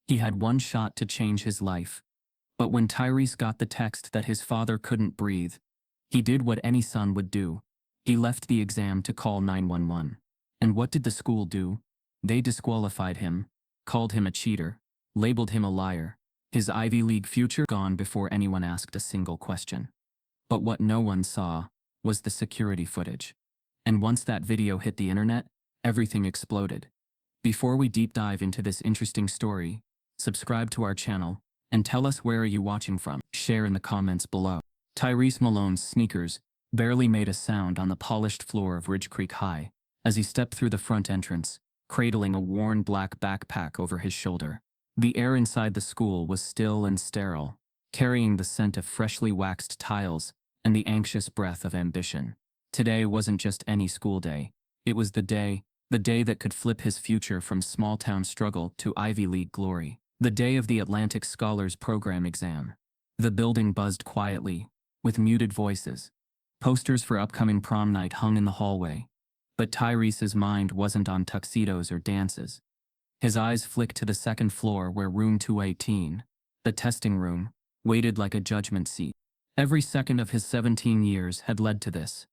He had one shot to change his life. But when Tyrese got the text that his father couldn't breathe, he did what any son would do. He left the exam to call 911. And what did the school do? They disqualified him, called him a cheater, labeled him a liar. His Ivy League future gone before anyone asked a single question. But what no one saw was the security footage. And once that video hit the internet, everything exploded. Before we deep dive into this interesting story, subscribe to our channel and tell us where are you watching from. Share in the comments below. Tyrese Malone's sneakers barely made a sound on the polished floor of Ridge Creek High as he stepped through the front entrance, cradling a worn black backpack over his shoulder. The air inside the school was still and sterile, carrying the scent of freshly waxed tiles and the anxious breath of ambition. Today wasn't just any school day. It was the day that could flip his future from small-town struggle to Ivy League glory. The day of the Atlantic Scholars Program exam. The building buzzed quietly, with muted voices. Posters for upcoming prom night hung in the hallway. But Tyrese's mind wasn't on tuxedos or dances. His eyes flicked to the second floor where room 218, the testing room, waited like a judgment seat. Every second of his 17 years had led to this.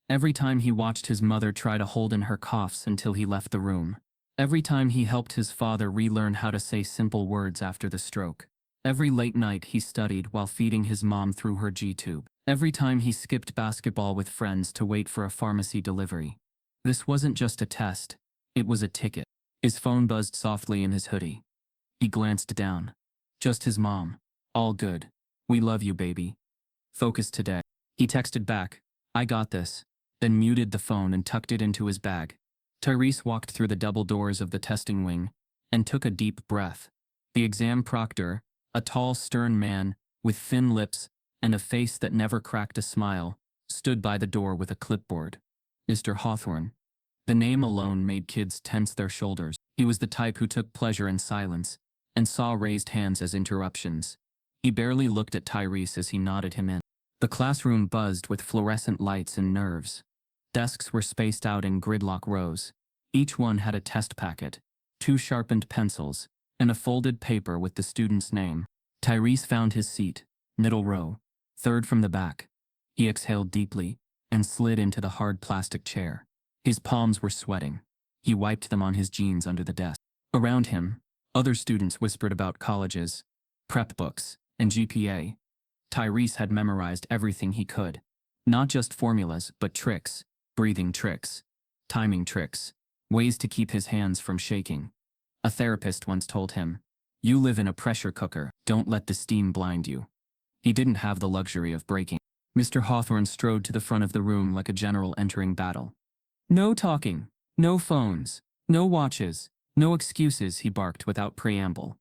Every time he watched his mother try to hold in her coughs until he left the room. Every time he helped his father relearn how to say simple words after the stroke. Every late night he studied while feeding his mom through her G-tube. Every time he skipped basketball with friends to wait for a pharmacy delivery. This wasn't just a test, it was a ticket. His phone buzzed softly in his hoodie. He glanced down. Just his mom. All good. We love you, baby. Focus today. He texted back, I got this, then muted the phone and tucked it into his bag. Tyrese walked through the double doors of the testing wing and took a deep breath. The exam proctor, a tall, stern man with thin lips and a face that never cracked a smile, stood by the door with a clipboard. Mr. Hawthorne. The name alone made kids tense their shoulders. He was the type who took pleasure in silence and saw raised hands as interruptions. He barely looked at Tyrese as he nodded him in. The classroom buzzed with fluorescent lights and nerves. Desks were spaced out in gridlock rows. Each one had a test packet, 2 sharpened pencils, and a folded paper with the student's name. Tyrese found his seat, middle row, third from the back. He exhaled deeply and slid into the hard plastic chair. His palms were sweating. He wiped them on his jeans under the desk. Around him, other students whispered about colleges, prep books, and GPA. Tyrese had memorized everything he could. Not just formulas, but tricks, breathing tricks, timing tricks, ways to keep his hands from shaking. A therapist once told him, "You live in a pressure cooker, don't let the steam blind you." He didn't have the luxury of breaking. Mr. Hawthorne strode to the front of the room like a general entering battle. "No talking, no phones, no watches, no excuses," he barked without preamble.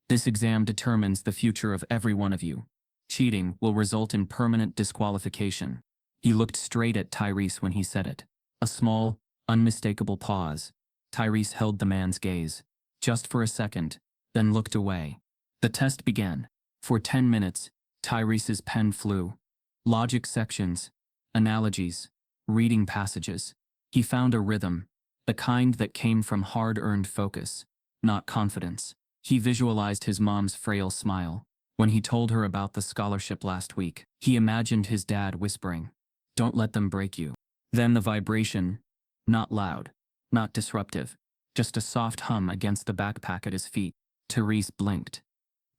"This exam determines the future of every one of you. Cheating will result in permanent disqualification." He looked straight at Tyrese when he said it. A small, unmistakable pause. Tyrese held the man's gaze, just for a second, then looked away. The test began. For 10 minutes, Tyrese's pen flew. Logic sections, analogies, reading passages. He found a rhythm, the kind that came from hard-earned focus, not confidence. He visualized his mom's frail smile when he told her about the scholarship last week. He imagined his dad whispering, "Don't let them break you." Then the vibration, not loud, not disruptive, just a soft hum against the backpack at his feet. Tyrese blinked.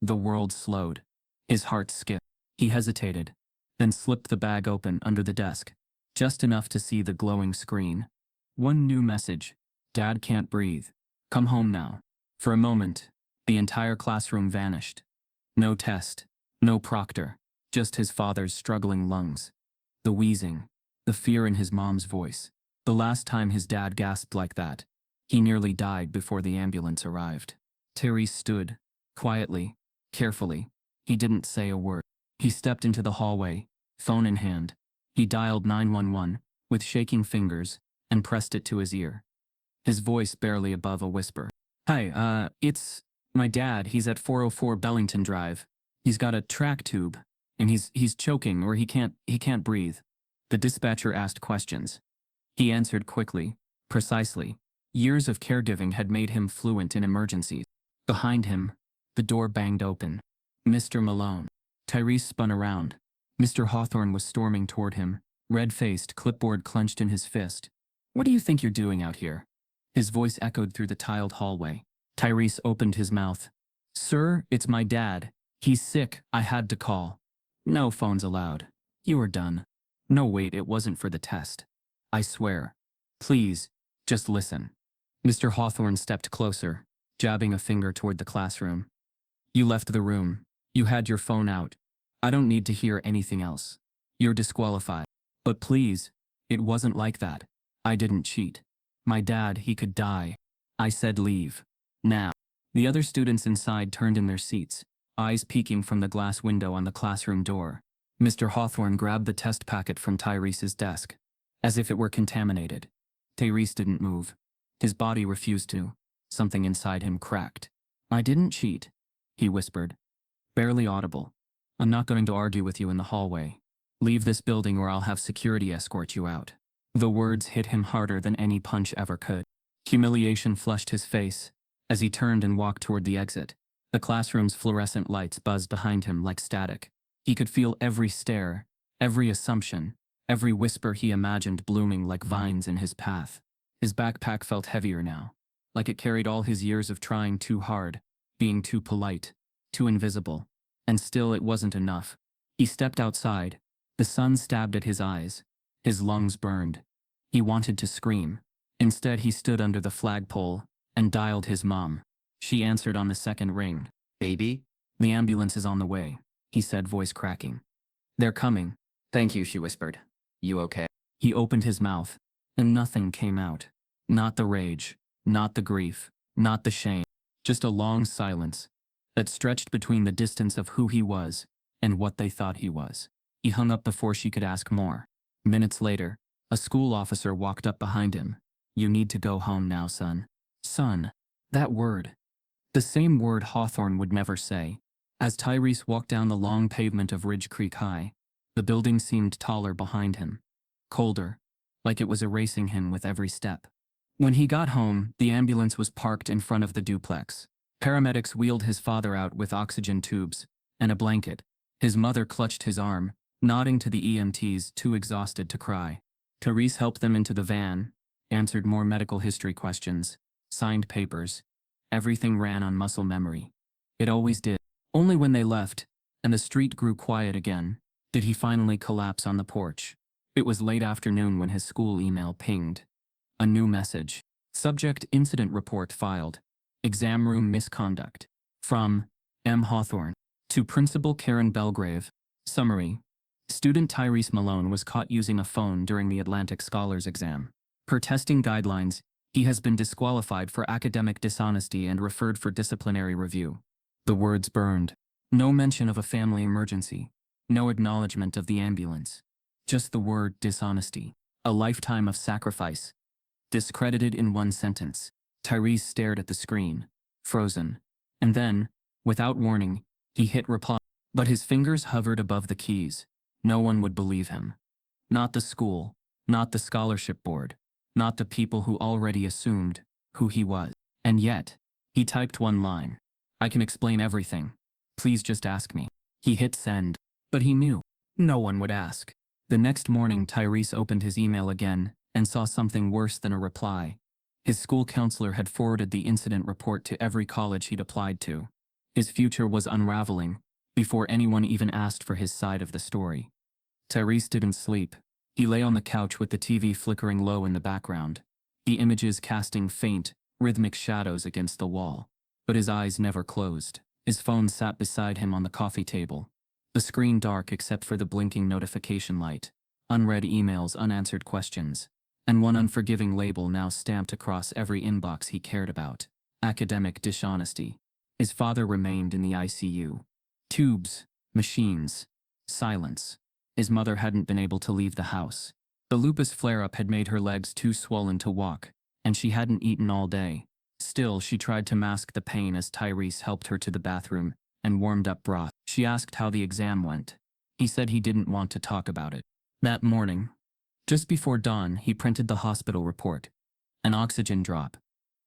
The world slowed. His heart skipped. He hesitated, then slipped the bag open under the desk, just enough to see the glowing screen. One new message: "Dad can't breathe. Come home now." For a moment, the entire classroom vanished. No test, no proctor, just his father's struggling lungs. The wheezing, the fear in his mom's voice. The last time his dad gasped like that, he nearly died before the ambulance arrived. Tyrese stood, quietly, carefully. He didn't say a word. He stepped into the hallway, phone in hand. He dialed 911 with shaking fingers and pressed it to his ear. His voice barely above a whisper. "Hi, it's my dad. He's at 404 Bellington Drive. He's got a track tube, and he's choking or he can't breathe." The dispatcher asked questions. He answered quickly, precisely. Years of caregiving had made him fluent in emergencies. Behind him, the door banged open. Mr. Malone. Tyrese spun around. Mr. Hawthorne was storming toward him, red-faced, clipboard clenched in his fist. "What do you think you're doing out here?" His voice echoed through the tiled hallway. Tyrese opened his mouth. "Sir, it's my dad. He's sick, I had to call." "No phones allowed. You are done." "No, wait, it wasn't for the test. I swear." "Please, just listen." Mr. Hawthorne stepped closer, jabbing a finger toward the classroom. "You left the room. You had your phone out. I don't need to hear anything else. You're disqualified." "But please, it wasn't like that. I didn't cheat. My dad, he could die." "I said leave. Now." The other students inside turned in their seats, eyes peeking from the glass window on the classroom door. Mr. Hawthorne grabbed the test packet from Tyrese's desk, as if it were contaminated. Tyrese didn't move. His body refused to. Something inside him cracked. "I didn't cheat," he whispered, barely audible. "I'm not going to argue with you in the hallway. Leave this building or I'll have security escort you out." The words hit him harder than any punch ever could. Humiliation flushed his face as he turned and walked toward the exit. The classroom's fluorescent lights buzzed behind him like static. He could feel every stare, every assumption, every whisper he imagined blooming like vines in his path. His backpack felt heavier now, like it carried all his years of trying too hard, being too polite, too invisible. And still it wasn't enough. He stepped outside. The sun stabbed at his eyes. His lungs burned. He wanted to scream. Instead, he stood under the flagpole and dialed his mom. She answered on the second ring. "Baby?" "The ambulance is on the way," he said, voice cracking. "They're coming." "Thank you," she whispered. "You okay?" He opened his mouth, and nothing came out. Not the rage, not the grief, not the shame. Just a long silence that stretched between the distance of who he was and what they thought he was. He hung up before she could ask more. Minutes later, a school officer walked up behind him. "You need to go home now, son." Son. That word. The same word Hawthorne would never say. As Tyrese walked down the long pavement of Ridge Creek High, the building seemed taller behind him. Colder, like it was erasing him with every step. When he got home, the ambulance was parked in front of the duplex. Paramedics wheeled his father out with oxygen tubes and a blanket. His mother clutched his arm, nodding to the EMTs, too exhausted to cry. Tyrese helped them into the van, answered more medical history questions, signed papers. Everything ran on muscle memory. It always did. Only when they left, and the street grew quiet again, did he finally collapse on the porch. It was late afternoon when his school email pinged. A new message. Subject: incident report filed. Exam room misconduct. From M. Hawthorne. To Principal Karen Belgrave. Summary. Student Tyrese Malone was caught using a phone during the Atlantic Scholars exam. Per testing guidelines, he has been disqualified for academic dishonesty and referred for disciplinary review. The words burned. No mention of a family emergency. No acknowledgement of the ambulance. Just the word dishonesty. A lifetime of sacrifice. Discredited in one sentence. Tyrese stared at the screen, frozen. And then, without warning, he hit reply. But his fingers hovered above the keys. No one would believe him. Not the school, not the scholarship board, not the people who already assumed who he was. And yet, he typed one line. "I can explain everything. Please just ask me." He hit send. But he knew no one would ask. The next morning, Tyrese opened his email again and saw something worse than a reply. His school counselor had forwarded the incident report to every college he'd applied to. His future was unraveling before anyone even asked for his side of the story. Tyrese didn't sleep. He lay on the couch with the TV flickering low in the background, the images casting faint, rhythmic shadows against the wall. But his eyes never closed. His phone sat beside him on the coffee table, the screen dark except for the blinking notification light, unread emails, unanswered questions, and one unforgiving label now stamped across every inbox he cared about: academic dishonesty. His father remained in the ICU. Tubes, machines, silence. His mother hadn't been able to leave the house. The lupus flare-up had made her legs too swollen to walk, and she hadn't eaten all day. Still, she tried to mask the pain as Tyrese helped her to the bathroom and warmed up broth. She asked how the exam went. He said he didn't want to talk about it. That morning, just before dawn, he printed the hospital report. An oxygen drop.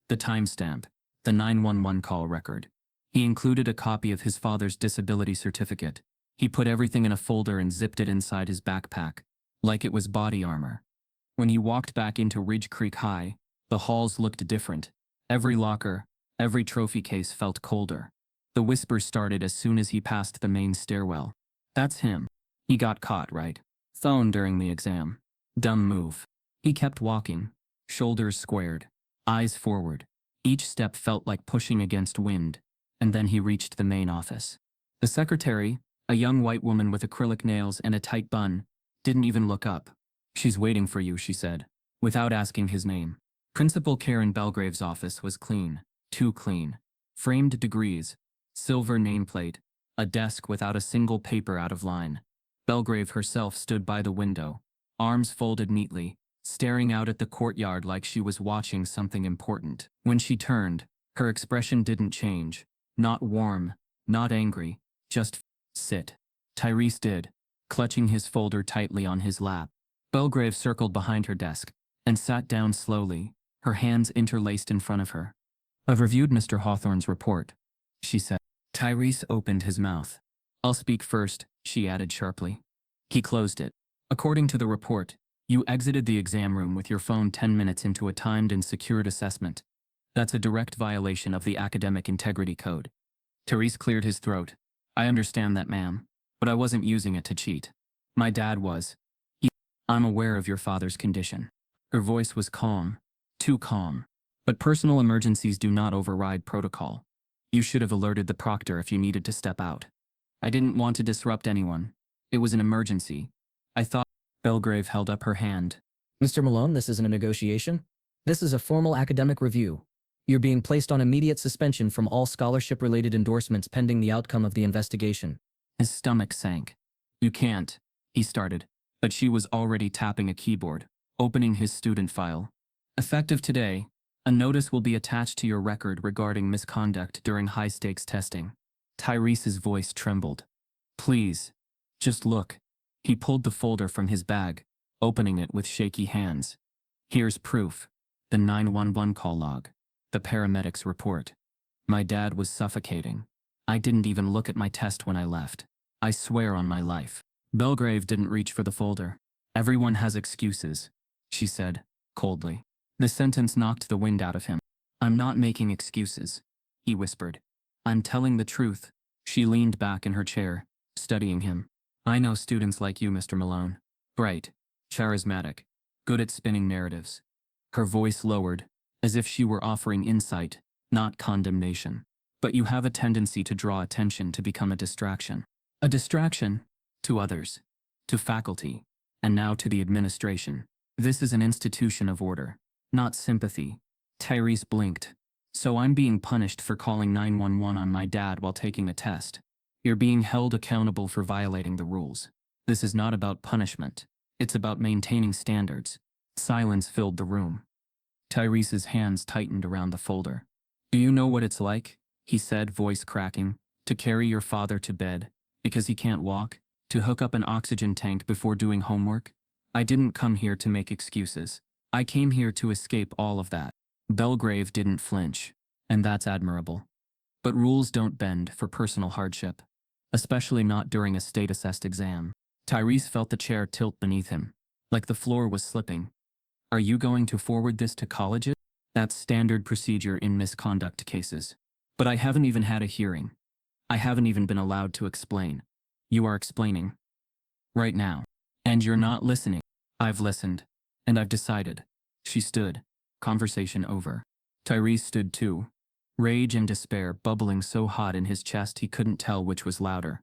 The timestamp. the 911 call record. He included a copy of his father's disability certificate. He put everything in a folder and zipped it inside his backpack, like it was body armor. When he walked back into Ridge Creek High, the halls looked different. Every locker, every trophy case felt colder. The whispers started as soon as he passed the main stairwell. That's him. He got caught, right? Phone during the exam. Dumb move. He kept walking, shoulders squared, eyes forward. Each step felt like pushing against wind, and then he reached the main office. The secretary, a young white woman with acrylic nails and a tight bun, didn't even look up. She's waiting for you, she said, without asking his name. Principal Karen Belgrave's office was clean, too clean. Framed degrees, silver nameplate, a desk without a single paper out of line. Belgrave herself stood by the window, arms folded neatly, staring out at the courtyard like she was watching something important. When she turned, her expression didn't change. Not warm, not angry, just sit. Tyrese did, clutching his folder tightly on his lap. Belgrave circled behind her desk and sat down slowly, her hands interlaced in front of her. I've reviewed Mr. Hawthorne's report, she said. Tyrese opened his mouth. I'll speak first, she added sharply. He closed it. According to the report, you exited the exam room with your phone 10 minutes into a timed and secured assessment. That's a direct violation of the Academic Integrity Code. Tyrese cleared his throat. I understand that, ma'am, but I wasn't using it to cheat. My dad was. I'm aware of your father's condition. Her voice was calm, too calm. But personal emergencies do not override protocol. You should have alerted the proctor if you needed to step out. I didn't want to disrupt anyone. It was an emergency. I thought. Belgrave held up her hand. Mr. Malone, this isn't a negotiation. This is a formal academic review. You're being placed on immediate suspension from all scholarship-related endorsements pending the outcome of the investigation. His stomach sank. You can't, he started, but she was already tapping a keyboard, opening his student file. Effective today, a notice will be attached to your record regarding misconduct during high-stakes testing. Tyrese's voice trembled. Please, just look. He pulled the folder from his bag, opening it with shaky hands. Here's proof. The 911 call log. The paramedics report. My dad was suffocating. I didn't even look at my test when I left. I swear on my life. Belgrave didn't reach for the folder. Everyone has excuses, she said, coldly. The sentence knocked the wind out of him. I'm not making excuses, he whispered. I'm telling the truth. She leaned back in her chair, studying him. I know students like you, Mr. Malone. Bright, charismatic, good at spinning narratives. Her voice lowered, as if she were offering insight, not condemnation. But you have a tendency to draw attention to become a distraction. A distraction to others, to faculty, and now to the administration. This is an institution of order, not sympathy. Tyrese blinked. So I'm being punished for calling 911 on my dad while taking a test. You're being held accountable for violating the rules. This is not about punishment. It's about maintaining standards. Silence filled the room. Tyrese's hands tightened around the folder. Do you know what it's like, he said, voice cracking, to carry your father to bed because he can't walk, to hook up an oxygen tank before doing homework? I didn't come here to make excuses. I came here to escape all of that. Belgrave didn't flinch, and that's admirable. But rules don't bend for personal hardship, especially not during a state-assessed exam. Tyrese felt the chair tilt beneath him, like the floor was slipping. Are you going to forward this to colleges? That's standard procedure in misconduct cases. But I haven't even had a hearing. I haven't even been allowed to explain. You are explaining. Right now. And you're not listening. I've listened. And I've decided. She stood. Conversation over. Tyrese stood too. Rage and despair bubbling so hot in his chest he couldn't tell which was louder.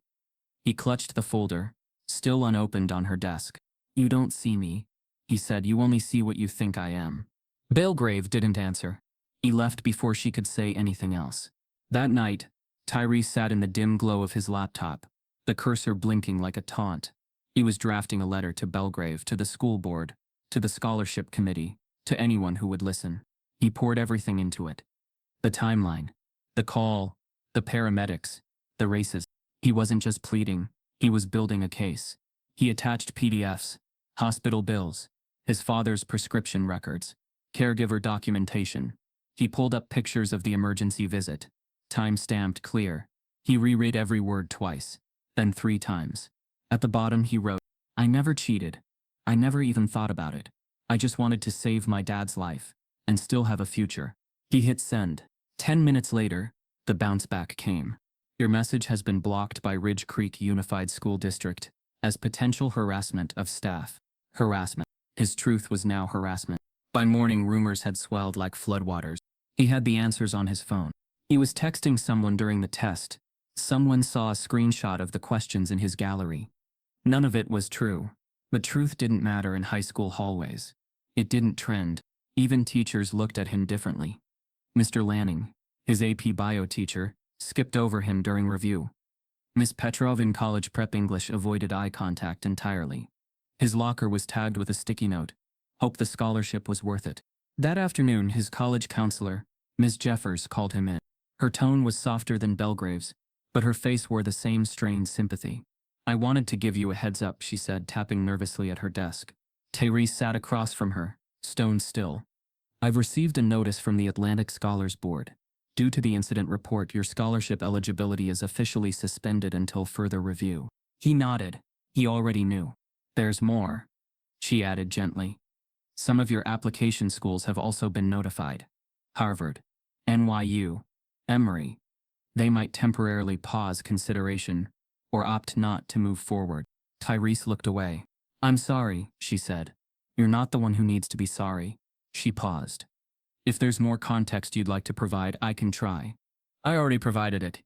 He clutched the folder, still unopened, on her desk. You don't see me, he said. You only see what you think I am. Belgrave didn't answer. He left before she could say anything else. That night, Tyrese sat in the dim glow of his laptop, the cursor blinking like a taunt. He was drafting a letter to Belgrave, to the school board, to the scholarship committee, to anyone who would listen. He poured everything into it. The timeline, the call, the paramedics, the races. He wasn't just pleading, he was building a case. He attached PDFs, hospital bills, his father's prescription records, caregiver documentation. He pulled up pictures of the emergency visit. Time stamped clear. He reread every word twice, then 3 times. At the bottom he wrote, "I never cheated. I never even thought about it. I just wanted to save my dad's life and still have a future." He hit send. 10 minutes later, the bounce back came. "Your message has been blocked by Ridge Creek Unified School District as potential harassment of staff." Harassment. His truth was now harassment. By morning, rumors had swelled like floodwaters. He had the answers on his phone. He was texting someone during the test. Someone saw a screenshot of the questions in his gallery. None of it was true. But truth didn't matter in high school hallways. It didn't trend. Even teachers looked at him differently. Mr. Lanning, his AP bio teacher, skipped over him during review. Miss Petrov in college prep English avoided eye contact entirely. His locker was tagged with a sticky note. Hope the scholarship was worth it. That afternoon, his college counselor, Ms. Jeffers, called him in. Her tone was softer than Belgrave's, but her face wore the same strained sympathy. "I wanted to give you a heads up," she said, tapping nervously at her desk. Tyrese sat across from her, stone still. "I've received a notice from the Atlantic Scholars Board. Due to the incident report, your scholarship eligibility is officially suspended until further review." He nodded. He already knew. "There's more," she added gently. "Some of your application schools have also been notified. Harvard, NYU, Emory. They might temporarily pause consideration or opt not to move forward." Tyrese looked away. "I'm sorry," she said. "You're not the one who needs to be sorry." She paused. "If there's more context you'd like to provide, I can try." "I already provided it,"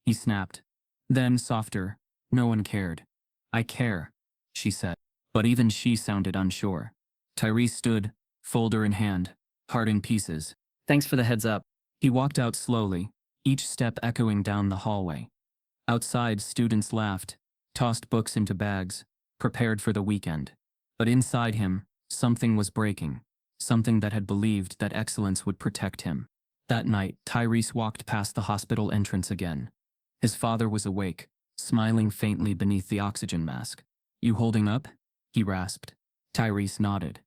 he snapped. Then, softer, "No one cared." "I care," she said. But even she sounded unsure. Tyrese stood, folder in hand, heart in pieces. "Thanks for the heads up." He walked out slowly, each step echoing down the hallway. Outside, students laughed, tossed books into bags, prepared for the weekend. But inside him, something was breaking, something that had believed that excellence would protect him. That night, Tyrese walked past the hospital entrance again. His father was awake, smiling faintly beneath the oxygen mask. "You holding up?" he rasped. Tyrese nodded.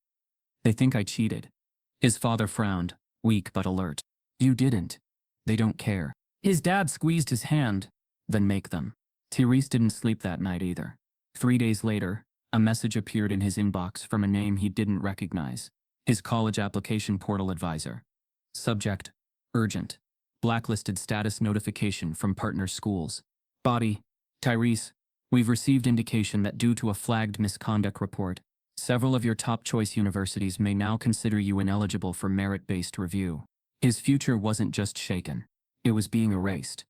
"They think I cheated." His father frowned, weak but alert. "You didn't. They don't care." His dad squeezed his hand. "Then make them." Tyrese didn't sleep that night either. 3 days later, a message appeared in his inbox from a name he didn't recognize. His college application portal advisor. Subject: urgent. Blacklisted status notification from partner schools. Body: Tyrese, we've received indication that due to a flagged misconduct report, several of your top choice universities may now consider you ineligible for merit-based review. His future wasn't just shaken. It was being erased.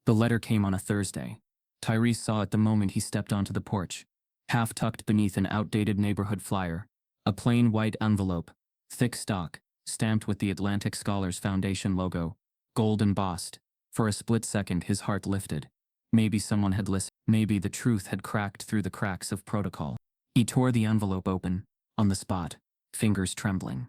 The letter came on a Thursday. Tyrese saw it the moment he stepped onto the porch. Half tucked beneath an outdated neighborhood flyer, a plain white envelope, thick stock, stamped with the Atlantic Scholars Foundation logo, gold embossed. For a split second, his heart lifted. Maybe someone had listened. Maybe the truth had cracked through the cracks of protocol. He tore the envelope open, on the spot, fingers trembling.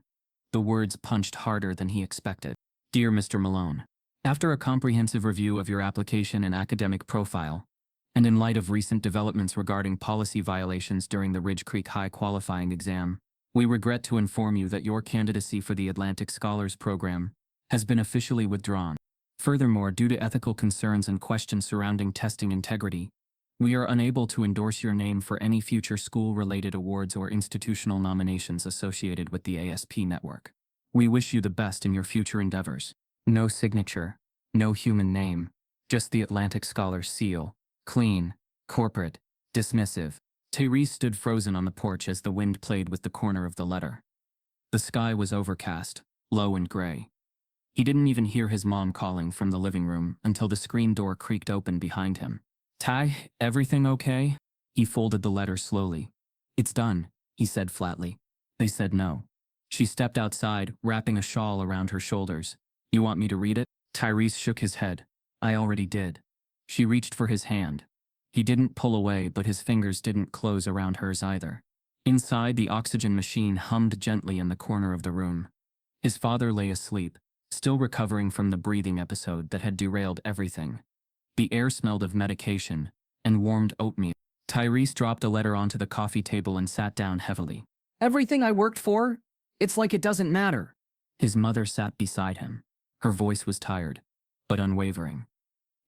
The words punched harder than he expected. "Dear Mr. Malone, after a comprehensive review of your application and academic profile, and in light of recent developments regarding policy violations during the Ridge Creek High qualifying exam, we regret to inform you that your candidacy for the Atlantic Scholars Program has been officially withdrawn. Furthermore, due to ethical concerns and questions surrounding testing integrity, we are unable to endorse your name for any future school-related awards or institutional nominations associated with the ASP network. We wish you the best in your future endeavors." No signature, no human name, just the Atlantic Scholars seal. Clean, corporate, dismissive. Tyrese stood frozen on the porch as the wind played with the corner of the letter. The sky was overcast, low and gray. He didn't even hear his mom calling from the living room until the screen door creaked open behind him. "Ty, everything okay?" He folded the letter slowly. "It's done," he said flatly. They said no. She stepped outside, wrapping a shawl around her shoulders. "You want me to read it?" Tyrese shook his head. "I already did." She reached for his hand. He didn't pull away, but his fingers didn't close around hers either. Inside, the oxygen machine hummed gently in the corner of the room. His father lay asleep, still recovering from the breathing episode that had derailed everything. The air smelled of medication and warmed oatmeal. Tyrese dropped the letter onto the coffee table and sat down heavily. "Everything I worked for? It's like it doesn't matter." His mother sat beside him. Her voice was tired, but unwavering.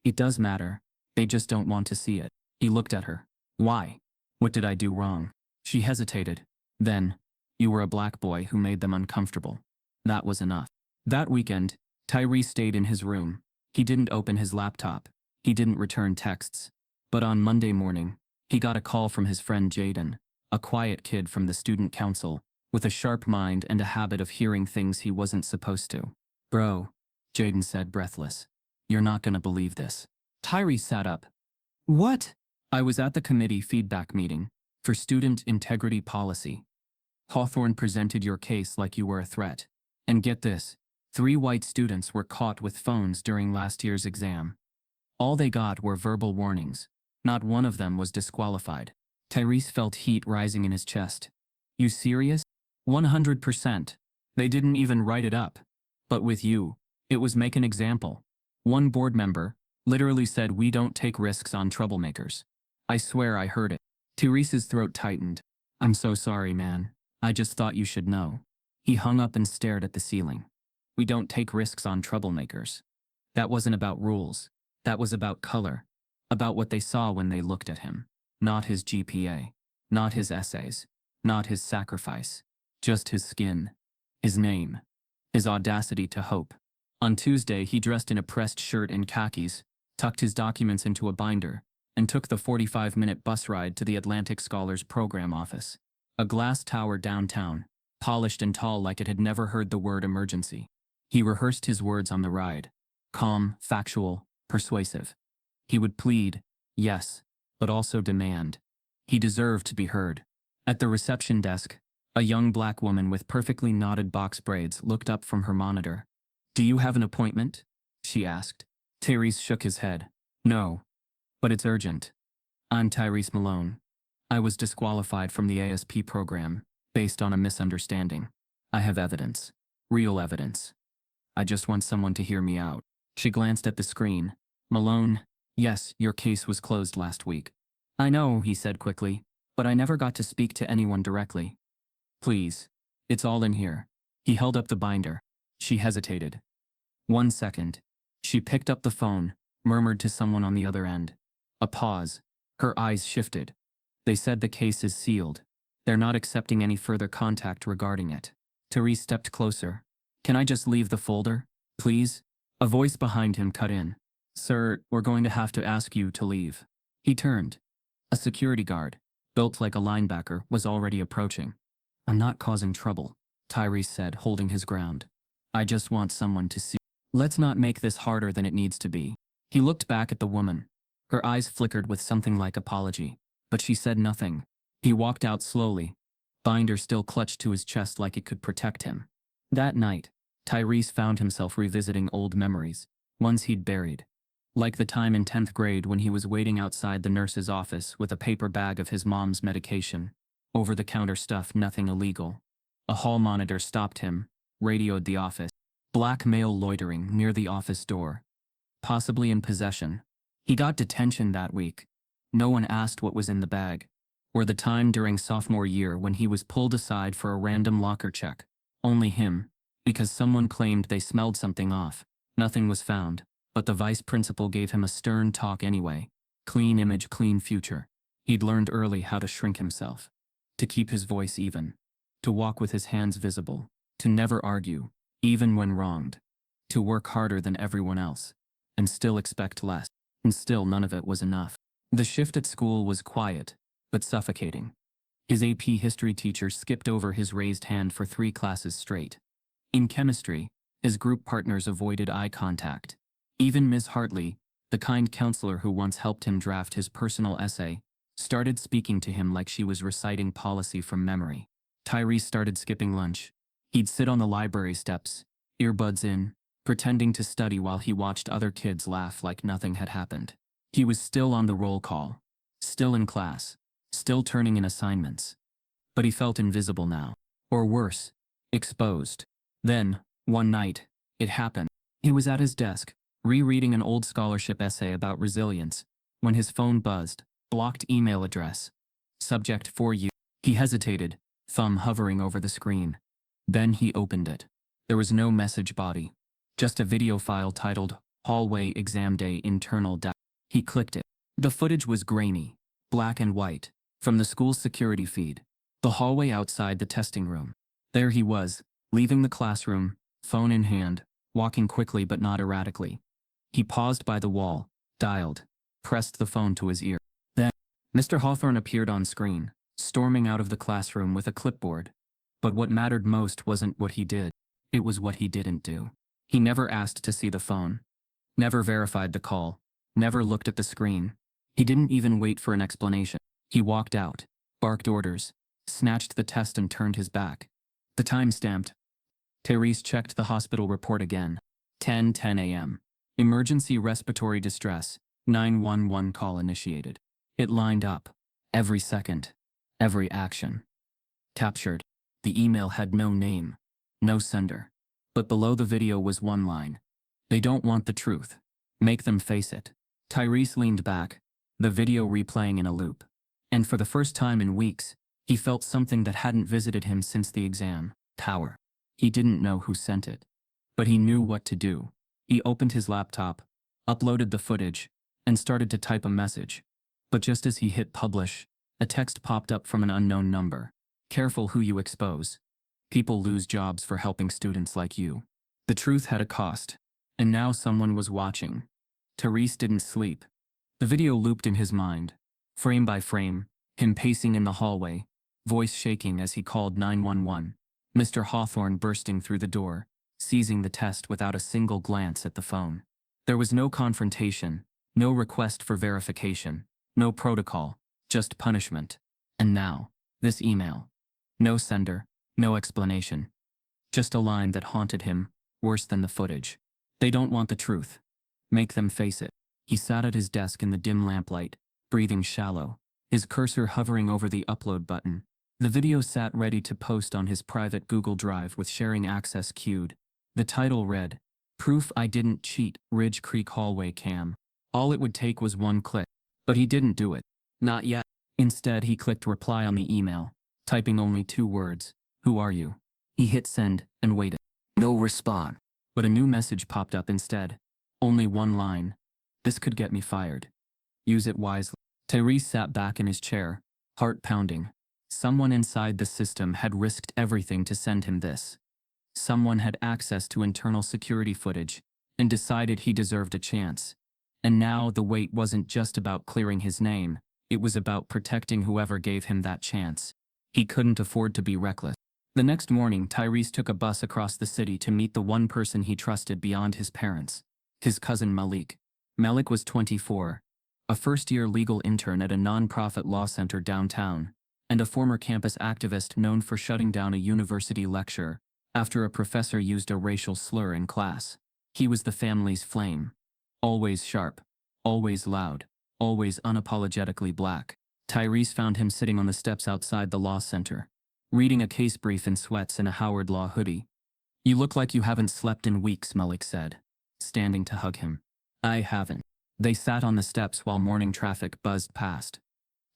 It does matter. They just don't want to see it. He looked at her. Why? What did I do wrong? She hesitated. Then, you were a black boy who made them uncomfortable. That was enough. That weekend, Tyrese stayed in his room. He didn't open his laptop. He didn't return texts. But on Monday morning, he got a call from his friend Jaden, a quiet kid from the student council, with a sharp mind and a habit of hearing things he wasn't supposed to. Bro, Jaden said, breathless. You're not gonna believe this. Tyrese sat up. What? I was at the committee feedback meeting for student integrity policy. Hawthorne presented your case like you were a threat. And get this, 3 white students were caught with phones during last year's exam. All they got were verbal warnings. Not one of them was disqualified. Tyrese felt heat rising in his chest. You serious? 100%. They didn't even write it up. But with you, it was make an example. One board member literally said we don't take risks on troublemakers. I swear I heard it. Tyrese's throat tightened. I'm so sorry, man. I just thought you should know. He hung up and stared at the ceiling. We don't take risks on troublemakers. That wasn't about rules. That was about color. About what they saw when they looked at him. Not his GPA. Not his essays. Not his sacrifice. Just his skin. His name. His audacity to hope. On Tuesday, he dressed in a pressed shirt and khakis, tucked his documents into a binder, and took the 45-minute bus ride to the Atlantic Scholars Program office. A glass tower downtown, polished and tall like it had never heard the word emergency. He rehearsed his words on the ride. Calm, factual, persuasive. He would plead, yes, but also demand. He deserved to be heard. At the reception desk, a young black woman with perfectly knotted box braids looked up from her monitor. Do you have an appointment? She asked. Tyrese shook his head. No. But it's urgent. I'm Tyrese Malone. I was disqualified from the ASP program, based on a misunderstanding. I have evidence. Real evidence. I just want someone to hear me out. She glanced at the screen. Malone, yes, your case was closed last week. I know, he said quickly, but I never got to speak to anyone directly. Please. It's all in here. He held up the binder. She hesitated. 1 second. She picked up the phone, murmured to someone on the other end. A pause. Her eyes shifted. They said the case is sealed. They're not accepting any further contact regarding it. Tyrese stepped closer. Can I just leave the folder, please? A voice behind him cut in. Sir, we're going to have to ask you to leave. He turned. A security guard, built like a linebacker, was already approaching. I'm not causing trouble, Tyrese said, holding his ground. I just want someone to see. Let's not make this harder than it needs to be. He looked back at the woman. Her eyes flickered with something like apology, but she said nothing. He walked out slowly, binder still clutched to his chest like it could protect him. That night, Tyrese found himself revisiting old memories, ones he'd buried. Like the time in 10th grade when he was waiting outside the nurse's office with a paper bag of his mom's medication. Over-the-counter stuff, nothing illegal. A hall monitor stopped him, radioed the office. Black male loitering near the office door. Possibly in possession. He got detention that week. No one asked what was in the bag. Or the time during sophomore year when he was pulled aside for a random locker check. Only him. Because someone claimed they smelled something off. Nothing was found, but the vice principal gave him a stern talk anyway. Clean image, clean future. He'd learned early how to shrink himself. To keep his voice even. To walk with his hands visible. To never argue, even when wronged. To work harder than everyone else. And still expect less. And still none of it was enough. The shift at school was quiet, but suffocating. His AP history teacher skipped over his raised hand for 3 classes straight. In chemistry, his group partners avoided eye contact. Even Ms. Hartley, the kind counselor who once helped him draft his personal essay, started speaking to him like she was reciting policy from memory. Tyrese started skipping lunch. He'd sit on the library steps, earbuds in, pretending to study while he watched other kids laugh like nothing had happened. He was still on the roll call, still in class, still turning in assignments. But he felt invisible now. Or worse, exposed. Then, one night, it happened. He was at his desk, rereading an old scholarship essay about resilience, when his phone buzzed. Blocked email address. Subject for you. He hesitated, thumb hovering over the screen. Then he opened it. There was no message body. Just a video file titled, Hallway Exam Day Internal Data. He clicked it. The footage was grainy, black and white, from the school's security feed. The hallway outside the testing room. There he was, leaving the classroom, phone in hand, walking quickly but not erratically. He paused by the wall, dialed, pressed the phone to his ear. Then, Mr. Hawthorne appeared on screen, storming out of the classroom with a clipboard. But what mattered most wasn't what he did. It was what he didn't do. He never asked to see the phone. Never verified the call. Never looked at the screen. He didn't even wait for an explanation. He walked out, barked orders, snatched the test and turned his back. The time stamped. Tyrese checked the hospital report again. 10:10 a.m. Emergency respiratory distress. 911 call initiated. It lined up. Every second. Every action. Captured. The email had no name. No sender. But below the video was one line. They don't want the truth. Make them face it. Tyrese leaned back, the video replaying in a loop. And for the first time in weeks, he felt something that hadn't visited him since the exam. Power. He didn't know who sent it. But he knew what to do. He opened his laptop, uploaded the footage, and started to type a message. But just as he hit publish, a text popped up from an unknown number. Careful who you expose. People lose jobs for helping students like you. The truth had a cost. And now someone was watching. Tyrese didn't sleep. The video looped in his mind. Frame by frame, him pacing in the hallway, voice shaking as he called 911. Mr. Hawthorne bursting through the door, seizing the test without a single glance at the phone. There was no confrontation, no request for verification, no protocol, just punishment. And now, this email. No sender, no explanation. Just a line that haunted him, worse than the footage. They don't want the truth. Make them face it. He sat at his desk in the dim lamplight, breathing shallow, his cursor hovering over the upload button. The video sat ready to post on his private Google Drive with sharing access queued. The title read, Proof I Didn't Cheat, Ridge Creek Hallway Cam. All it would take was one click. But he didn't do it. Not yet. Instead, he clicked reply on the email, typing only 2 words. Who are you? He hit send and waited. No response. But a new message popped up instead. Only one line. This could get me fired. Use it wisely. Tyrese sat back in his chair, heart pounding. Someone inside the system had risked everything to send him this. Someone had access to internal security footage and decided he deserved a chance. And now the wait wasn't just about clearing his name, it was about protecting whoever gave him that chance. He couldn't afford to be reckless. The next morning, Tyrese took a bus across the city to meet the one person he trusted beyond his parents, his cousin Malik. Malik was 24, a first-year legal intern at a non-profit law center downtown, and a former campus activist known for shutting down a university lecture after a professor used a racial slur in class. He was the family's flame. Always sharp, always loud, always unapologetically black. Tyrese found him sitting on the steps outside the law center, reading a case brief in sweats and a Howard Law hoodie. You look like you haven't slept in weeks, Malik said, standing to hug him. I haven't. They sat on the steps while morning traffic buzzed past.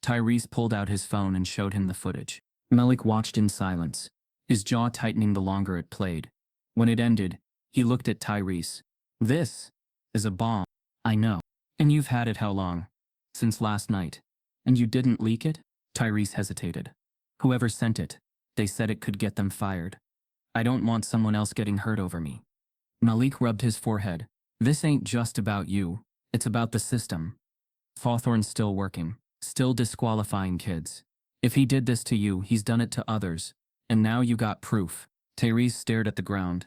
Tyrese pulled out his phone and showed him the footage. Malik watched in silence, his jaw tightening the longer it played. When it ended, he looked at Tyrese. This is a bomb. I know. And you've had it how long? Since last night. And you didn't leak it? Tyrese hesitated. Whoever sent it, they said it could get them fired. I don't want someone else getting hurt over me. Malik rubbed his forehead. This ain't just about you. It's about the system. Hawthorne's still working, still disqualifying kids. If he did this to you, he's done it to others. And now you got proof. Tyrese stared at the ground.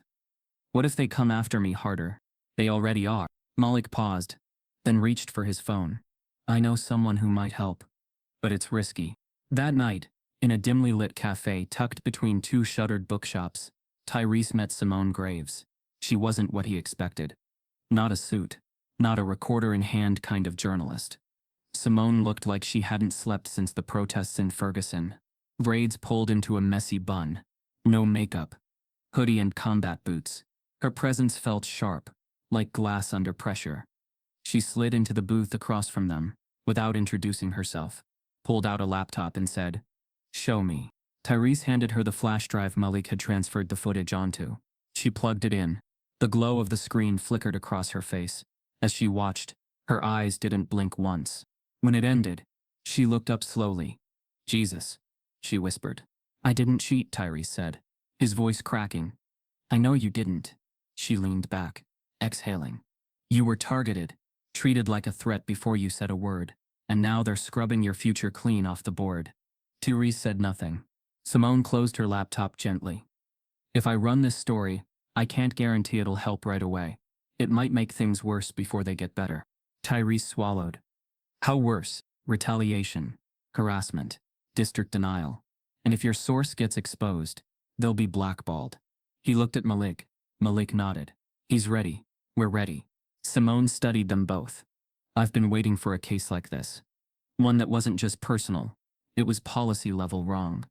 What if they come after me harder? They already are. Malik paused, then reached for his phone. I know someone who might help. But it's risky. That night, in a dimly lit cafe tucked between 2 shuttered bookshops, Tyrese met Simone Graves. She wasn't what he expected. Not a suit. Not a recorder-in-hand kind of journalist. Simone looked like she hadn't slept since the protests in Ferguson. Braids pulled into a messy bun. No makeup. Hoodie and combat boots. Her presence felt sharp, like glass under pressure. She slid into the booth across from them, without introducing herself, pulled out a laptop and said, Show me. Tyrese handed her the flash drive Malik had transferred the footage onto. She plugged it in. The glow of the screen flickered across her face. As she watched, her eyes didn't blink once. When it ended, she looked up slowly. Jesus, she whispered. I didn't cheat, Tyrese said, his voice cracking. I know you didn't. She leaned back, exhaling. You were targeted, treated like a threat before you said a word, and now they're scrubbing your future clean off the board. Tyrese said nothing. Simone closed her laptop gently. If I run this story, I can't guarantee it'll help right away. It might make things worse before they get better. Tyrese swallowed. How worse? Retaliation, harassment, district denial. And if your source gets exposed, they'll be blackballed. He looked at Malik. Malik nodded. He's ready. We're ready. Simone studied them both. I've been waiting for a case like this. One that wasn't just personal. It was policy level wrong.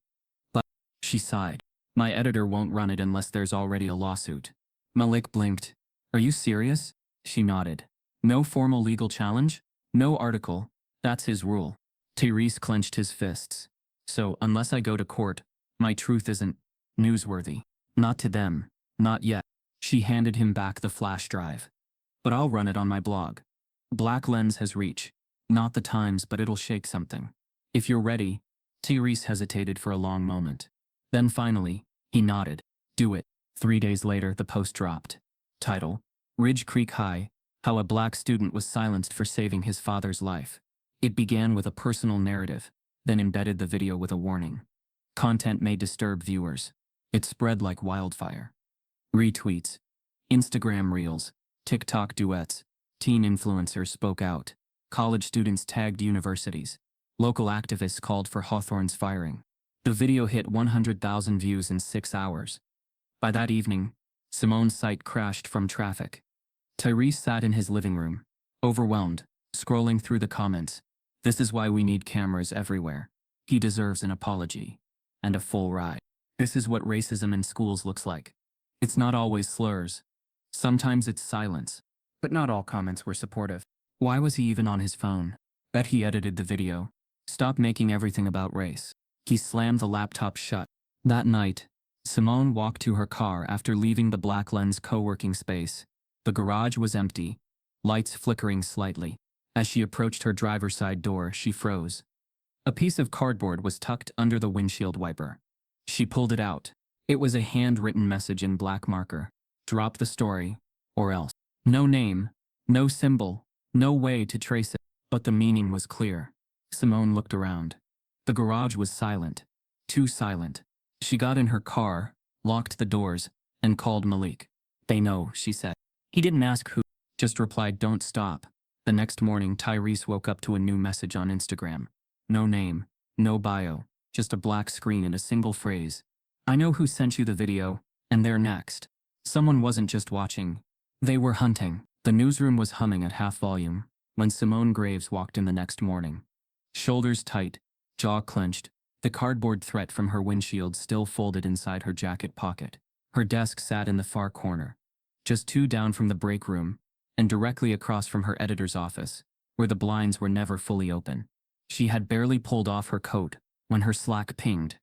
But, she sighed. My editor won't run it unless there's already a lawsuit. Malik blinked. Are you serious? She nodded. No formal legal challenge? No article. That's his rule. Tyrese clenched his fists. So, unless I go to court, my truth isn't newsworthy. Not to them. Not yet. She handed him back the flash drive. But I'll run it on my blog. Black Lens has reach. Not the Times, but it'll shake something. If you're ready. Tyrese hesitated for a long moment. Then finally, he nodded. Do it. 3 days later, the post dropped. Title: Ridge Creek High, How a Black Student Was Silenced for Saving His Father's Life. It began with a personal narrative, then embedded the video with a warning. Content may disturb viewers. It spread like wildfire. Retweets, Instagram Reels, TikTok duets, teen influencers spoke out. College students tagged universities. Local activists called for Hawthorne's firing. The video hit 100,000 views in 6 hours. By that evening, Simone's site crashed from traffic. Tyrese sat in his living room, overwhelmed, scrolling through the comments. This is why we need cameras everywhere. He deserves an apology. And a full ride. This is what racism in schools looks like. It's not always slurs. Sometimes it's silence. But not all comments were supportive. Why was he even on his phone? Bet he edited the video. Stop making everything about race. He slammed the laptop shut. That night, Simone walked to her car after leaving the Black Lens co-working space. The garage was empty, lights flickering slightly. As she approached her driver's side door, she froze. A piece of cardboard was tucked under the windshield wiper. She pulled it out. It was a handwritten message in black marker. Drop the story, or else. No name, no symbol, no way to trace it. But the meaning was clear. Simone looked around. The garage was silent. Too silent. She got in her car, locked the doors, and called Malik. They know, she said. He didn't ask who, just replied, don't stop. The next morning, Tyrese woke up to a new message on Instagram. No name, no bio, just a black screen and a single phrase. I know who sent you the video, and they're next. Someone wasn't just watching. They were hunting. The newsroom was humming at half volume when Simone Graves walked in the next morning. Shoulders tight, jaw clenched, the cardboard threat from her windshield still folded inside her jacket pocket. Her desk sat in the far corner, just 2 down from the break room, and directly across from her editor's office, where the blinds were never fully open. She had barely pulled off her coat when her Slack pinged.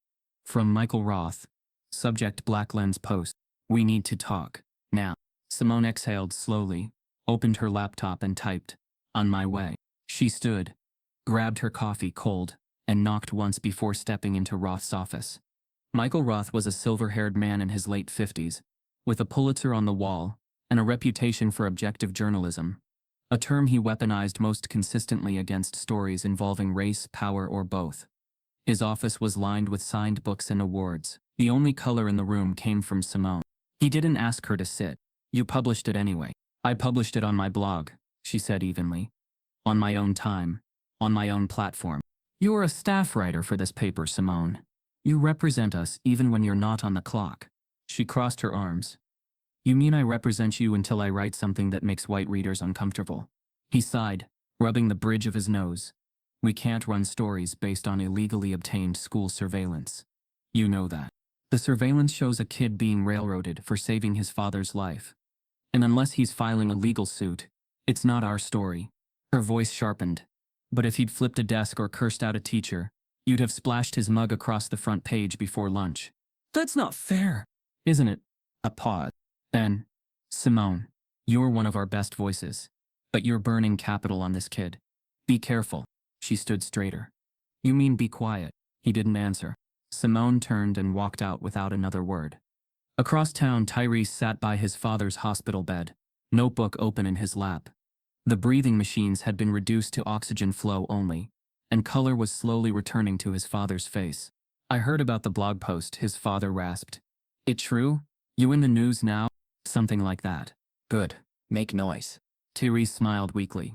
From Michael Roth. Subject: Black Lens post. We need to talk. Now. Simone exhaled slowly, opened her laptop and typed, on my way. She stood, grabbed her coffee cold, and knocked once before stepping into Roth's office. Michael Roth was a silver-haired man in his late 50s, with a Pulitzer on the wall and a reputation for objective journalism, a term he weaponized most consistently against stories involving race, power, or both. His office was lined with signed books and awards. The only color in the room came from Simone. He didn't ask her to sit. You published it anyway. I published it on my blog, she said evenly. On my own time. On my own platform. You're a staff writer for this paper, Simone. You represent us even when you're not on the clock. She crossed her arms. You mean I represent you until I write something that makes white readers uncomfortable? He sighed, rubbing the bridge of his nose. We can't run stories based on illegally obtained school surveillance. You know that. The surveillance shows a kid being railroaded for saving his father's life. And unless he's filing a legal suit, it's not our story. Her voice sharpened. But if he'd flipped a desk or cursed out a teacher, you'd have splashed his mug across the front page before lunch. That's not fair, isn't it? A pause. Then, Simone, you're one of our best voices. But you're burning capital on this kid. Be careful. She stood straighter. You mean be quiet? He didn't answer. Simone turned and walked out without another word. Across town, Tyrese sat by his father's hospital bed, notebook open in his lap. The breathing machines had been reduced to oxygen flow only, and color was slowly returning to his father's face. I heard about the blog post, his father rasped. It true? You in the news now? Something like that. Good. Make noise. Tyrese smiled weakly.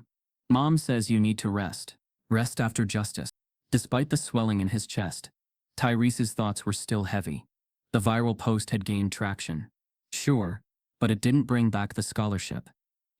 Mom says you need to rest. Rest after justice. Despite the swelling in his chest, Tyrese's thoughts were still heavy. The viral post had gained traction. Sure, but it didn't bring back the scholarship.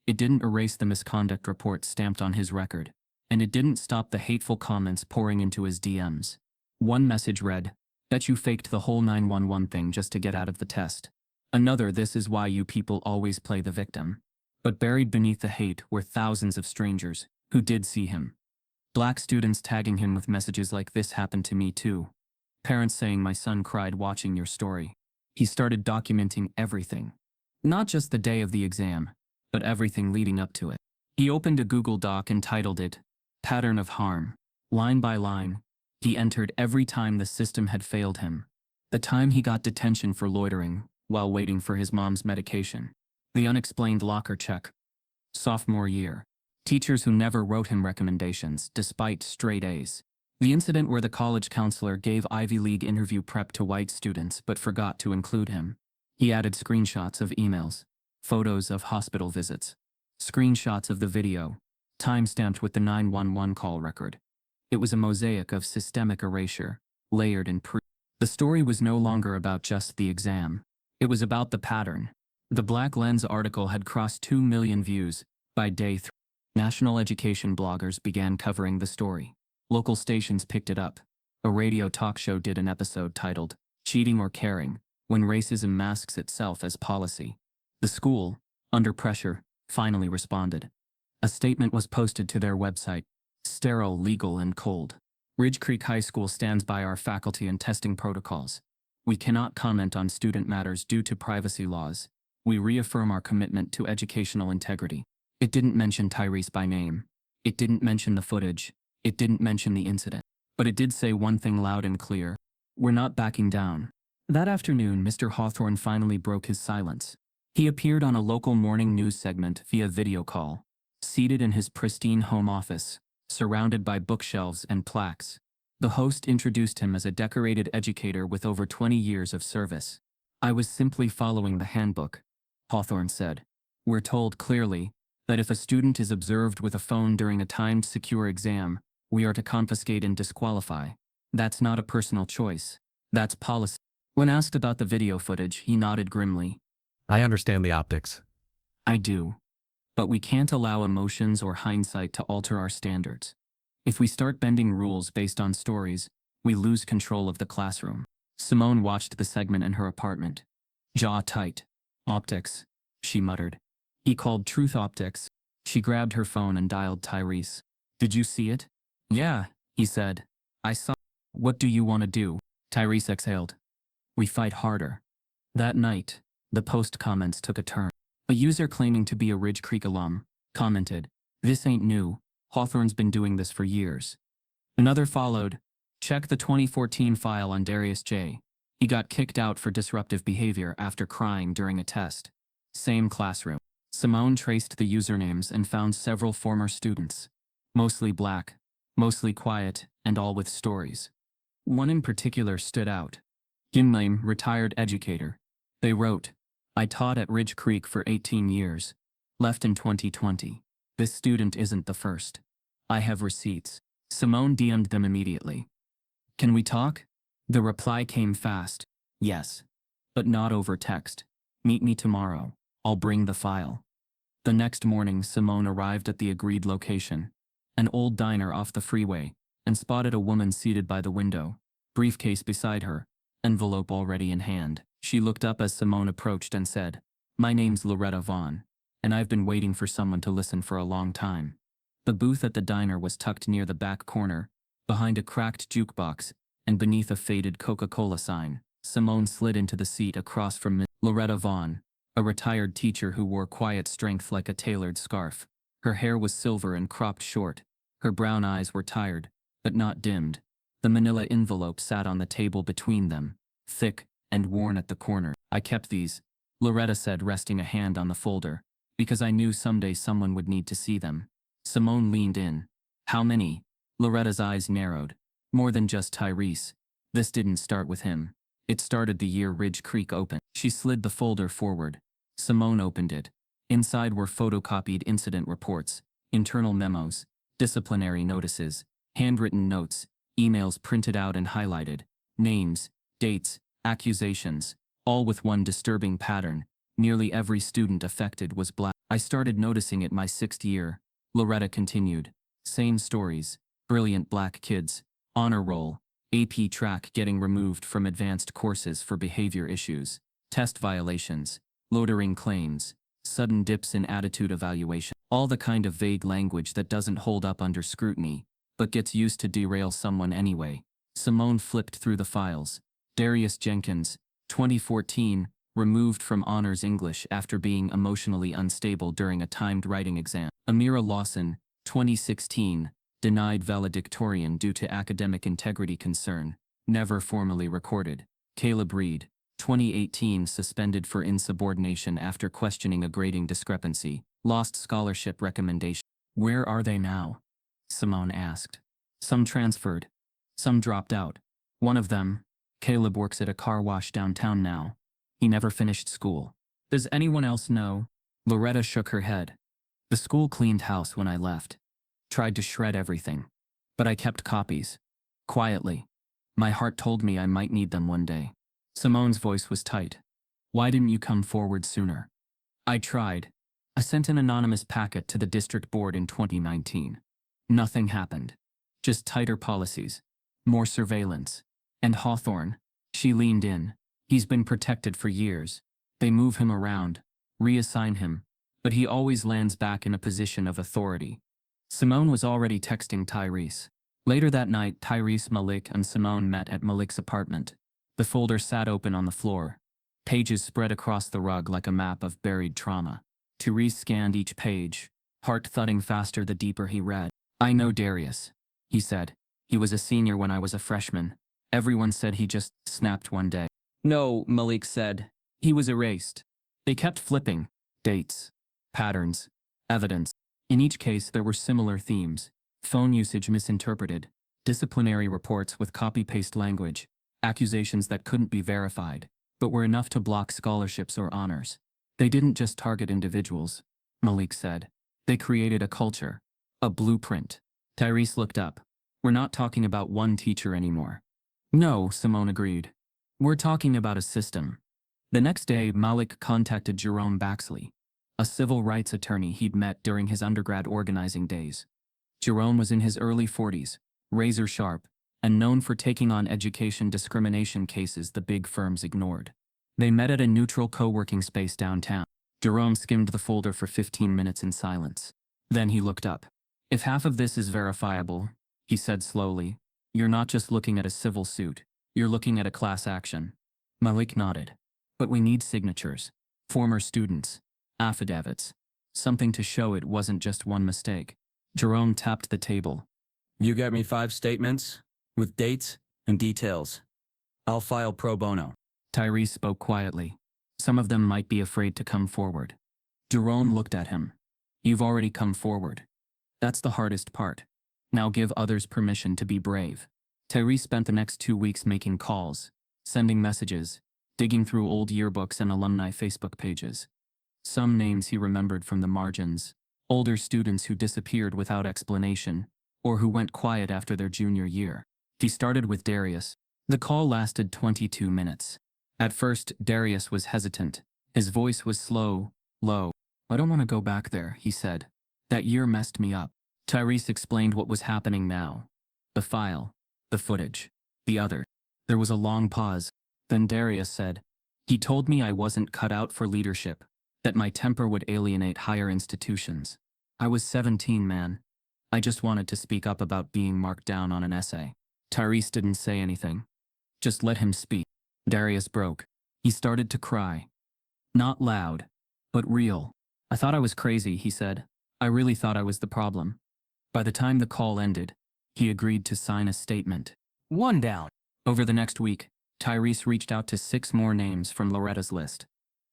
It didn't erase the misconduct report stamped on his record. And it didn't stop the hateful comments pouring into his DMs. One message read, "Bet you faked the whole 911 thing just to get out of the test." Another, "This is why you people always play the victim." But buried beneath the hate were thousands of strangers who did see him. Black students tagging him with messages like, "This happened to me too." Parents saying, "My son cried watching your story." He started documenting everything. Not just the day of the exam, but everything leading up to it. He opened a Google Doc and titled it, "Pattern of Harm." Line by line, he entered every time the system had failed him. The time he got detention for loitering while waiting for his mom's medication. The unexplained locker check. Sophomore year. Teachers who never wrote him recommendations despite straight A's. The incident where the college counselor gave Ivy League interview prep to white students but forgot to include him. He added screenshots of emails, photos of hospital visits, screenshots of the video, time-stamped with the 911 call record. It was a mosaic of systemic erasure, layered in proof. The story was no longer about just the exam. It was about the pattern. The Black Lens article had crossed 2 million views by day 3. National education bloggers began covering the story. Local stations picked it up. A radio talk show did an episode titled, "Cheating or Caring, When Racism Masks Itself as Policy." The school, under pressure, finally responded. A statement was posted to their website, sterile, legal, and cold. Ridge Creek High School stands by our faculty and testing protocols. We cannot comment on student matters due to privacy laws. We reaffirm our commitment to educational integrity. It didn't mention Tyrese by name. It didn't mention the footage. It didn't mention the incident. But it did say one thing loud and clear. We're not backing down. That afternoon, Mr. Hawthorne finally broke his silence. He appeared on a local morning news segment via video call, seated in his pristine home office, surrounded by bookshelves and plaques. The host introduced him as a decorated educator with over 20 years of service. "I was simply following the handbook," Hawthorne said. "We're told clearly that if a student is observed with a phone during a timed secure exam, we are to confiscate and disqualify. That's not a personal choice. That's policy." When asked about the video footage, he nodded grimly. I understand the optics. "I do. But we can't allow emotions or hindsight to alter our standards. If we start bending rules based on stories, we lose control of the classroom." Simone watched the segment in her apartment. Jaw tight. "Optics," she muttered. He called truth optics. She grabbed her phone and dialed Tyrese. "Did you see it?" "Yeah," he said. "I saw." "What do you want to do?" Tyrese exhaled. "We fight harder." That night, the post comments took a turn. A user claiming to be a Ridge Creek alum commented, "This ain't new. Hawthorne's been doing this for years." Another followed, "Check the 2014 file on Darius J. He got kicked out for disruptive behavior after crying during a test." Same classroom. Simone traced the usernames and found several former students. Mostly black, mostly quiet, and all with stories. One in particular stood out. Gimlame, retired educator. They wrote, "I taught at Ridge Creek for 18 years. Left in 2020. This student isn't the first. I have receipts." Simone DM'd them immediately. "Can we talk?" The reply came fast. "Yes. But not over text. Meet me tomorrow. I'll bring the file." The next morning, Simone arrived at the agreed location, an old diner off the freeway, and spotted a woman seated by the window, briefcase beside her, envelope already in hand. She looked up as Simone approached and said, "My name's Loretta Vaughn, and I've been waiting for someone to listen for a long time." The booth at the diner was tucked near the back corner, behind a cracked jukebox, and beneath a faded Coca-Cola sign. Simone slid into the seat across from Loretta Vaughn, A retired teacher who wore quiet strength like a tailored scarf. Her hair was silver and cropped short. Her brown eyes were tired, but not dimmed. The manila envelope sat on the table between them, thick and worn at the corner. I kept these, Loretta said, resting a hand on the folder, because I knew someday someone would need to see them. Simone leaned in. How many? Loretta's eyes narrowed. More than just Tyrese. This didn't start with him. It started the year Ridge Creek opened. She slid the folder forward. Simone opened it. Inside were photocopied incident reports, internal memos, disciplinary notices, handwritten notes, emails printed out and highlighted, names, dates, accusations, all with one disturbing pattern. Nearly every student affected was black. I started noticing it my 6th year, Loretta continued. Same stories, brilliant black kids, honor roll, AP track getting removed from advanced courses for behavior issues, test violations, loitering claims, sudden dips in attitude evaluation. All the kind of vague language that doesn't hold up under scrutiny, but gets used to derail someone anyway. Simone flipped through the files. Darius Jenkins, 2014, removed from honors English after being emotionally unstable during a timed writing exam. Amira Lawson, 2016, denied valedictorian due to academic integrity concern, never formally recorded. Caleb Reed, 2018, suspended for insubordination after questioning a grading discrepancy, lost scholarship recommendation. Where are they now? Simone asked. Some transferred. Some dropped out. One of them, Caleb, works at a car wash downtown now. He never finished school. Does anyone else know? Loretta shook her head. The school cleaned house when I left. Tried to shred everything. But I kept copies. Quietly. My heart told me I might need them one day. Simone's voice was tight. Why didn't you come forward sooner? I tried. I sent an anonymous packet to the district board in 2019. Nothing happened. Just tighter policies. More surveillance. And Hawthorne. She leaned in. He's been protected for years. They move him around, reassign him, but he always lands back in a position of authority. Simone was already texting Tyrese. Later that night, Tyrese, Malik, and Simone met at Malik's apartment. The folder sat open on the floor. Pages spread across the rug like a map of buried trauma. Tyrese scanned each page, heart thudding faster the deeper he read. I know Darius, he said. He was a senior when I was a freshman. Everyone said he just snapped one day. No, Malik said. He was erased. They kept flipping. Dates. Patterns. Evidence. In each case there were similar themes. Phone usage misinterpreted. Disciplinary reports with copy-paste language. Accusations that couldn't be verified, but were enough to block scholarships or honors. They didn't just target individuals, Malik said. They created a culture. A blueprint. Tyrese looked up. We're not talking about one teacher anymore. No, Simone agreed. We're talking about a system. The next day, Malik contacted Jerome Baxley, a civil rights attorney he'd met during his undergrad organizing days. Jerome was in his early 40s, razor sharp, and known for taking on education discrimination cases the big firms ignored. They met at a neutral co-working space downtown. Jerome skimmed the folder for 15 minutes in silence. Then he looked up. If half of this is verifiable, he said slowly, you're not just looking at a civil suit, you're looking at a class action. Malik nodded. But we need signatures. Former students. Affidavits. Something to show it wasn't just one mistake. Jerome tapped the table. You get me 5 statements, with dates and details. I'll file pro bono. Tyrese spoke quietly. Some of them might be afraid to come forward. Jerome looked at him. You've already come forward. That's the hardest part. Now give others permission to be brave. Tyrese spent the next 2 weeks making calls, sending messages, digging through old yearbooks and alumni Facebook pages. Some names he remembered from the margins, older students who disappeared without explanation, or who went quiet after their junior year. He started with Darius. The call lasted 22 minutes. At first, Darius was hesitant. His voice was slow, low. I don't want to go back there, he said. That year messed me up. Tyrese explained what was happening now. The file, the footage, the other. There was a long pause. Then Darius said, he told me I wasn't cut out for leadership, that my temper would alienate higher institutions. I was 17, man. I just wanted to speak up about being marked down on an essay. Tyrese didn't say anything. Just let him speak. Darius broke. He started to cry. Not loud, but real. I thought I was crazy, he said. I really thought I was the problem. By the time the call ended, he agreed to sign a statement. One down. Over the next week, Tyrese reached out to 6 more names from Loretta's list.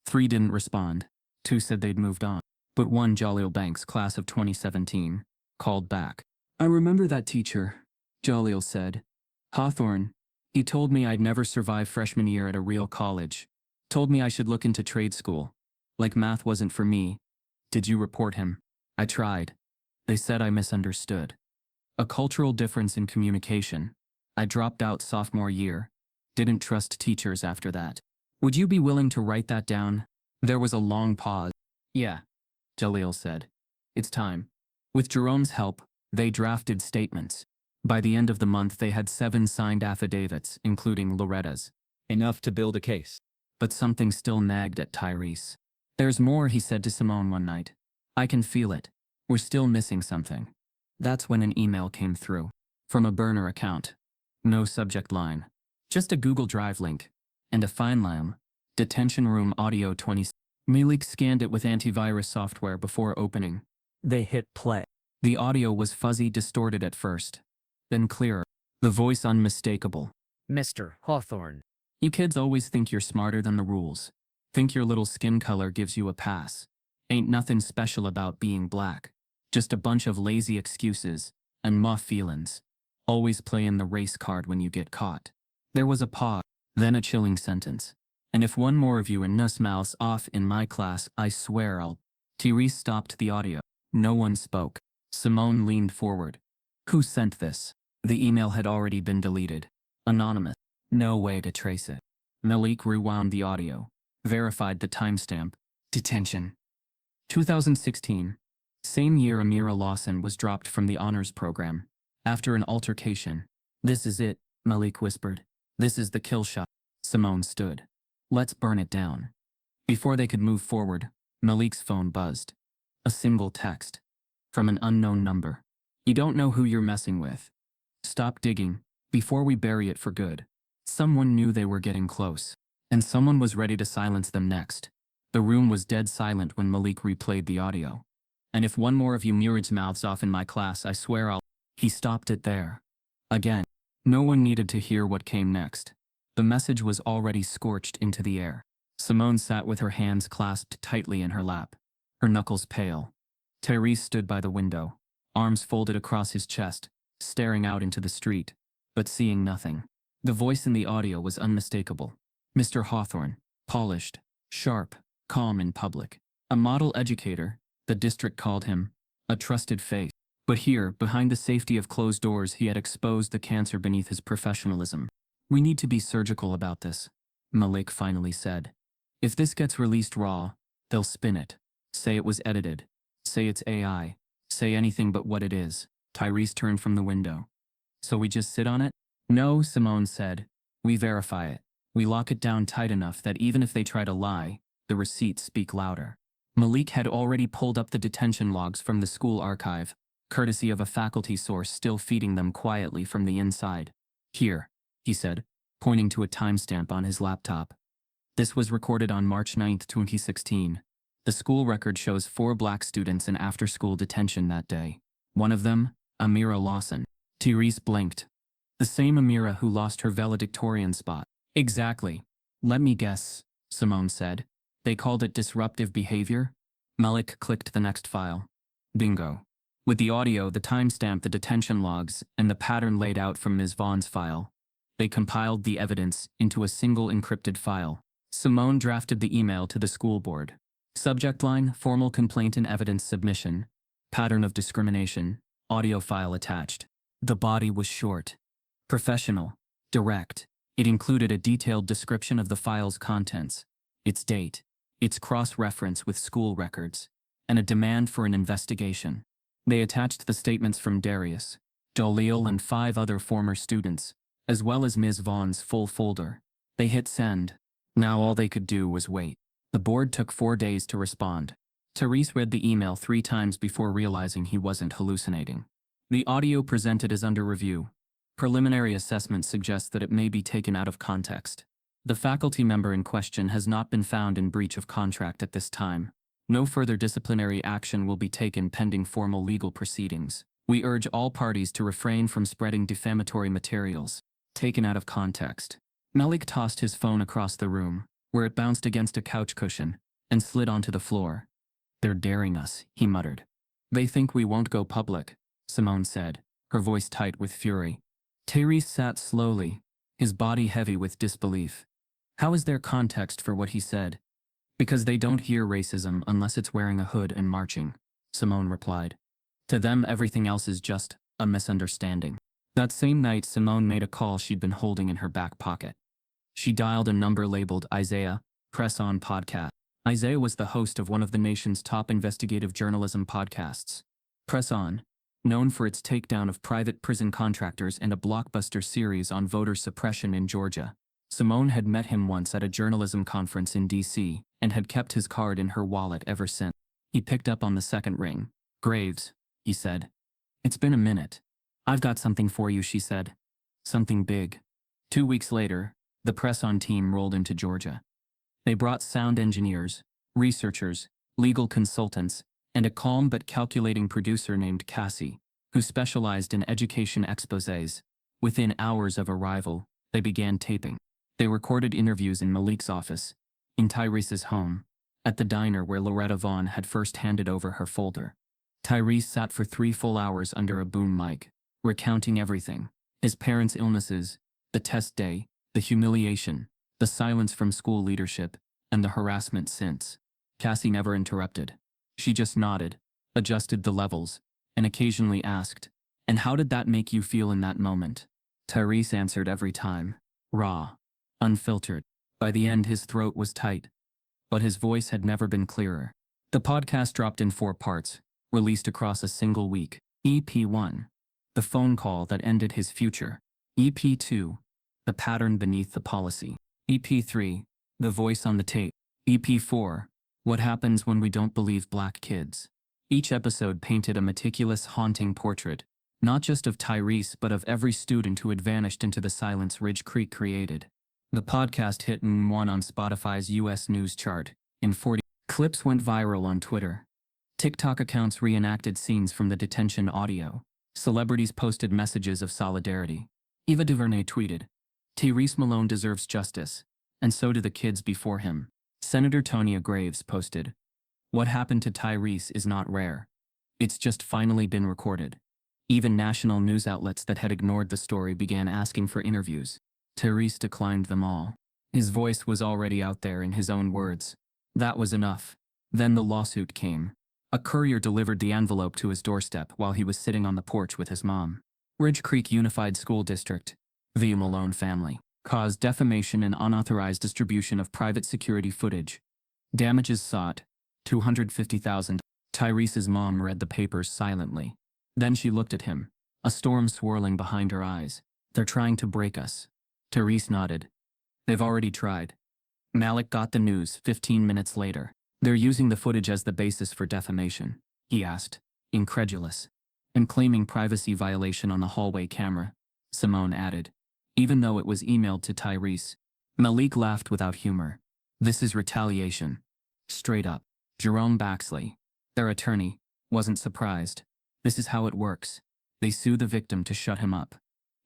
3 didn't respond. 2 said they'd moved on. But one, Jaleel Banks, class of 2017, called back. I remember that teacher, Jaleel said. Hawthorne. He told me I'd never survive freshman year at a real college. Told me I should look into trade school. Like math wasn't for me. Did you report him? I tried. They said I misunderstood. A cultural difference in communication. I dropped out sophomore year. Didn't trust teachers after that. Would you be willing to write that down? There was a long pause. Yeah, Jaleel said. It's time. With Jerome's help, they drafted statements. By the end of the month they had 7 signed affidavits, including Loretta's. Enough to build a case. But something still nagged at Tyrese. There's more, he said to Simone one night. I can feel it. We're still missing something. That's when an email came through. From a burner account. No subject line. Just a Google Drive link. And a fine line. Detention room audio 20. Malik scanned it with antivirus software before opening. They hit play. The audio was fuzzy, distorted at first. Then clearer. The voice unmistakable. Mr. Hawthorne. You kids always think you're smarter than the rules. Think your little skin color gives you a pass. Ain't nothing special about being black. Just a bunch of lazy excuses and muff feelings. Always playing the race card when you get caught. There was a pause, then a chilling sentence. And if one more of you in nuss mouths off in my class, I swear I'll. Tyrese stopped the audio. No one spoke. Simone leaned forward. Who sent this? The email had already been deleted. Anonymous. No way to trace it. Malik rewound the audio. Verified the timestamp. Detention. 2016. Same year Amira Lawson was dropped from the honors program. After an altercation. This is it, Malik whispered. This is the kill shot. Simone stood. Let's burn it down. Before they could move forward, Malik's phone buzzed. A single text. From an unknown number. You don't know who you're messing with. Stop digging, before we bury it for good. Someone knew they were getting close. And someone was ready to silence them next. The room was dead silent when Malik replayed the audio. And if one more of you murids mouths off in my class, I swear I'll. He stopped it there. Again. No one needed to hear what came next. The message was already scorched into the air. Simone sat with her hands clasped tightly in her lap. Her knuckles pale. Tyrese stood by the window, arms folded across his chest, staring out into the street, but seeing nothing. The voice in the audio was unmistakable. Mr. Hawthorne, polished, sharp, calm in public. A model educator, the district called him, a trusted face. But here, behind the safety of closed doors, he had exposed the cancer beneath his professionalism. We need to be surgical about this, Malik finally said. If this gets released raw, they'll spin it. Say it was edited. Say it's AI. Say anything but what it is. Tyrese turned from the window. So we just sit on it? No, Simone said. We verify it. We lock it down tight enough that even if they try to lie, the receipts speak louder. Malik had already pulled up the detention logs from the school archive, courtesy of a faculty source still feeding them quietly from the inside. Here, he said, pointing to a timestamp on his laptop. This was recorded on March 9, 2016. The school record shows 4 black students in after-school detention that day. One of them, Amira Lawson. Tyrese blinked. The same Amira who lost her valedictorian spot. Exactly. Let me guess, Simone said. They called it disruptive behavior? Malik clicked the next file. Bingo. With the audio, the timestamp, the detention logs, and the pattern laid out from Ms. Vaughn's file, they compiled the evidence into a single encrypted file. Simone drafted the email to the school board. Subject line, formal complaint and evidence submission. Pattern of discrimination, audio file attached. The body was short, professional, direct. It included a detailed description of the file's contents, its date, its cross-reference with school records, and a demand for an investigation. They attached the statements from Darius, Jaleel, and 5 other former students, as well as Ms. Vaughn's full folder. They hit send. Now all they could do was wait. The board took 4 days to respond. Tyrese read the email 3 times before realizing he wasn't hallucinating. The audio presented is under review. Preliminary assessment suggests that it may be taken out of context. The faculty member in question has not been found in breach of contract at this time. No further disciplinary action will be taken pending formal legal proceedings. We urge all parties to refrain from spreading defamatory materials taken out of context. Malik tossed his phone across the room, where it bounced against a couch cushion and slid onto the floor. "They're daring us," he muttered. "They think we won't go public," Simone said, her voice tight with fury. Tyrese sat slowly, his body heavy with disbelief. How is there context for what he said? "Because they don't hear racism unless it's wearing a hood and marching," Simone replied. "To them, everything else is just a misunderstanding." That same night, Simone made a call she'd been holding in her back pocket. She dialed a number labeled Isaiah, Press On Podcast. Isaiah was the host of one of the nation's top investigative journalism podcasts. Press On, known for its takedown of private prison contractors and a blockbuster series on voter suppression in Georgia. Simone had met him once at a journalism conference in D.C. and had kept his card in her wallet ever since. He picked up on the second ring. "Graves," he said. "It's been a minute." "I've got something for you," she said. "Something big." 2 weeks later, the press-on team rolled into Georgia. They brought sound engineers, researchers, legal consultants, and a calm but calculating producer named Cassie, who specialized in education exposés. Within hours of arrival, they began taping. They recorded interviews in Malik's office, in Tyrese's home, at the diner where Loretta Vaughn had first handed over her folder. Tyrese sat for 3 full hours under a boom mic, recounting everything: his parents' illnesses, the test day, the humiliation, the silence from school leadership, and the harassment since. Cassie never interrupted. She just nodded, adjusted the levels, and occasionally asked, "And how did that make you feel in that moment?" Tyrese answered every time, raw, unfiltered. By the end, his throat was tight, but his voice had never been clearer. The podcast dropped in 4 parts, released across a single week. EP 1, the phone call that ended his future. EP 2, the pattern beneath the policy. EP 3, the voice on the tape. EP 4, what happens when we don't believe black kids. Each episode painted a meticulous, haunting portrait, not just of Tyrese but of every student who had vanished into the silence Ridge Creek created. The podcast hit #1 on Spotify's US News chart. In 40 clips went viral on Twitter. TikTok accounts reenacted scenes from the detention audio. Celebrities posted messages of solidarity. Eva DuVernay tweeted, "Tyrese Malone deserves justice, and so do the kids before him." Senator Tonya Graves posted, "What happened to Tyrese is not rare. It's just finally been recorded." Even national news outlets that had ignored the story began asking for interviews. Tyrese declined them all. His voice was already out there in his own words. That was enough. Then the lawsuit came. A courier delivered the envelope to his doorstep while he was sitting on the porch with his mom. Ridge Creek Unified School District, the Malone family, caused defamation and unauthorized distribution of private security footage. Damages sought, $250,000. Tyrese's mom read the papers silently. Then she looked at him, a storm swirling behind her eyes. "They're trying to break us." Tyrese nodded. "They've already tried." Malik got the news 15 minutes later. "They're using the footage as the basis for defamation?" he asked, incredulous. "And claiming privacy violation on the hallway camera," Simone added, even though it was emailed to Tyrese. Malik laughed without humor. "This is retaliation. Straight up." Jerome Baxley, their attorney, wasn't surprised. "This is how it works. They sue the victim to shut him up.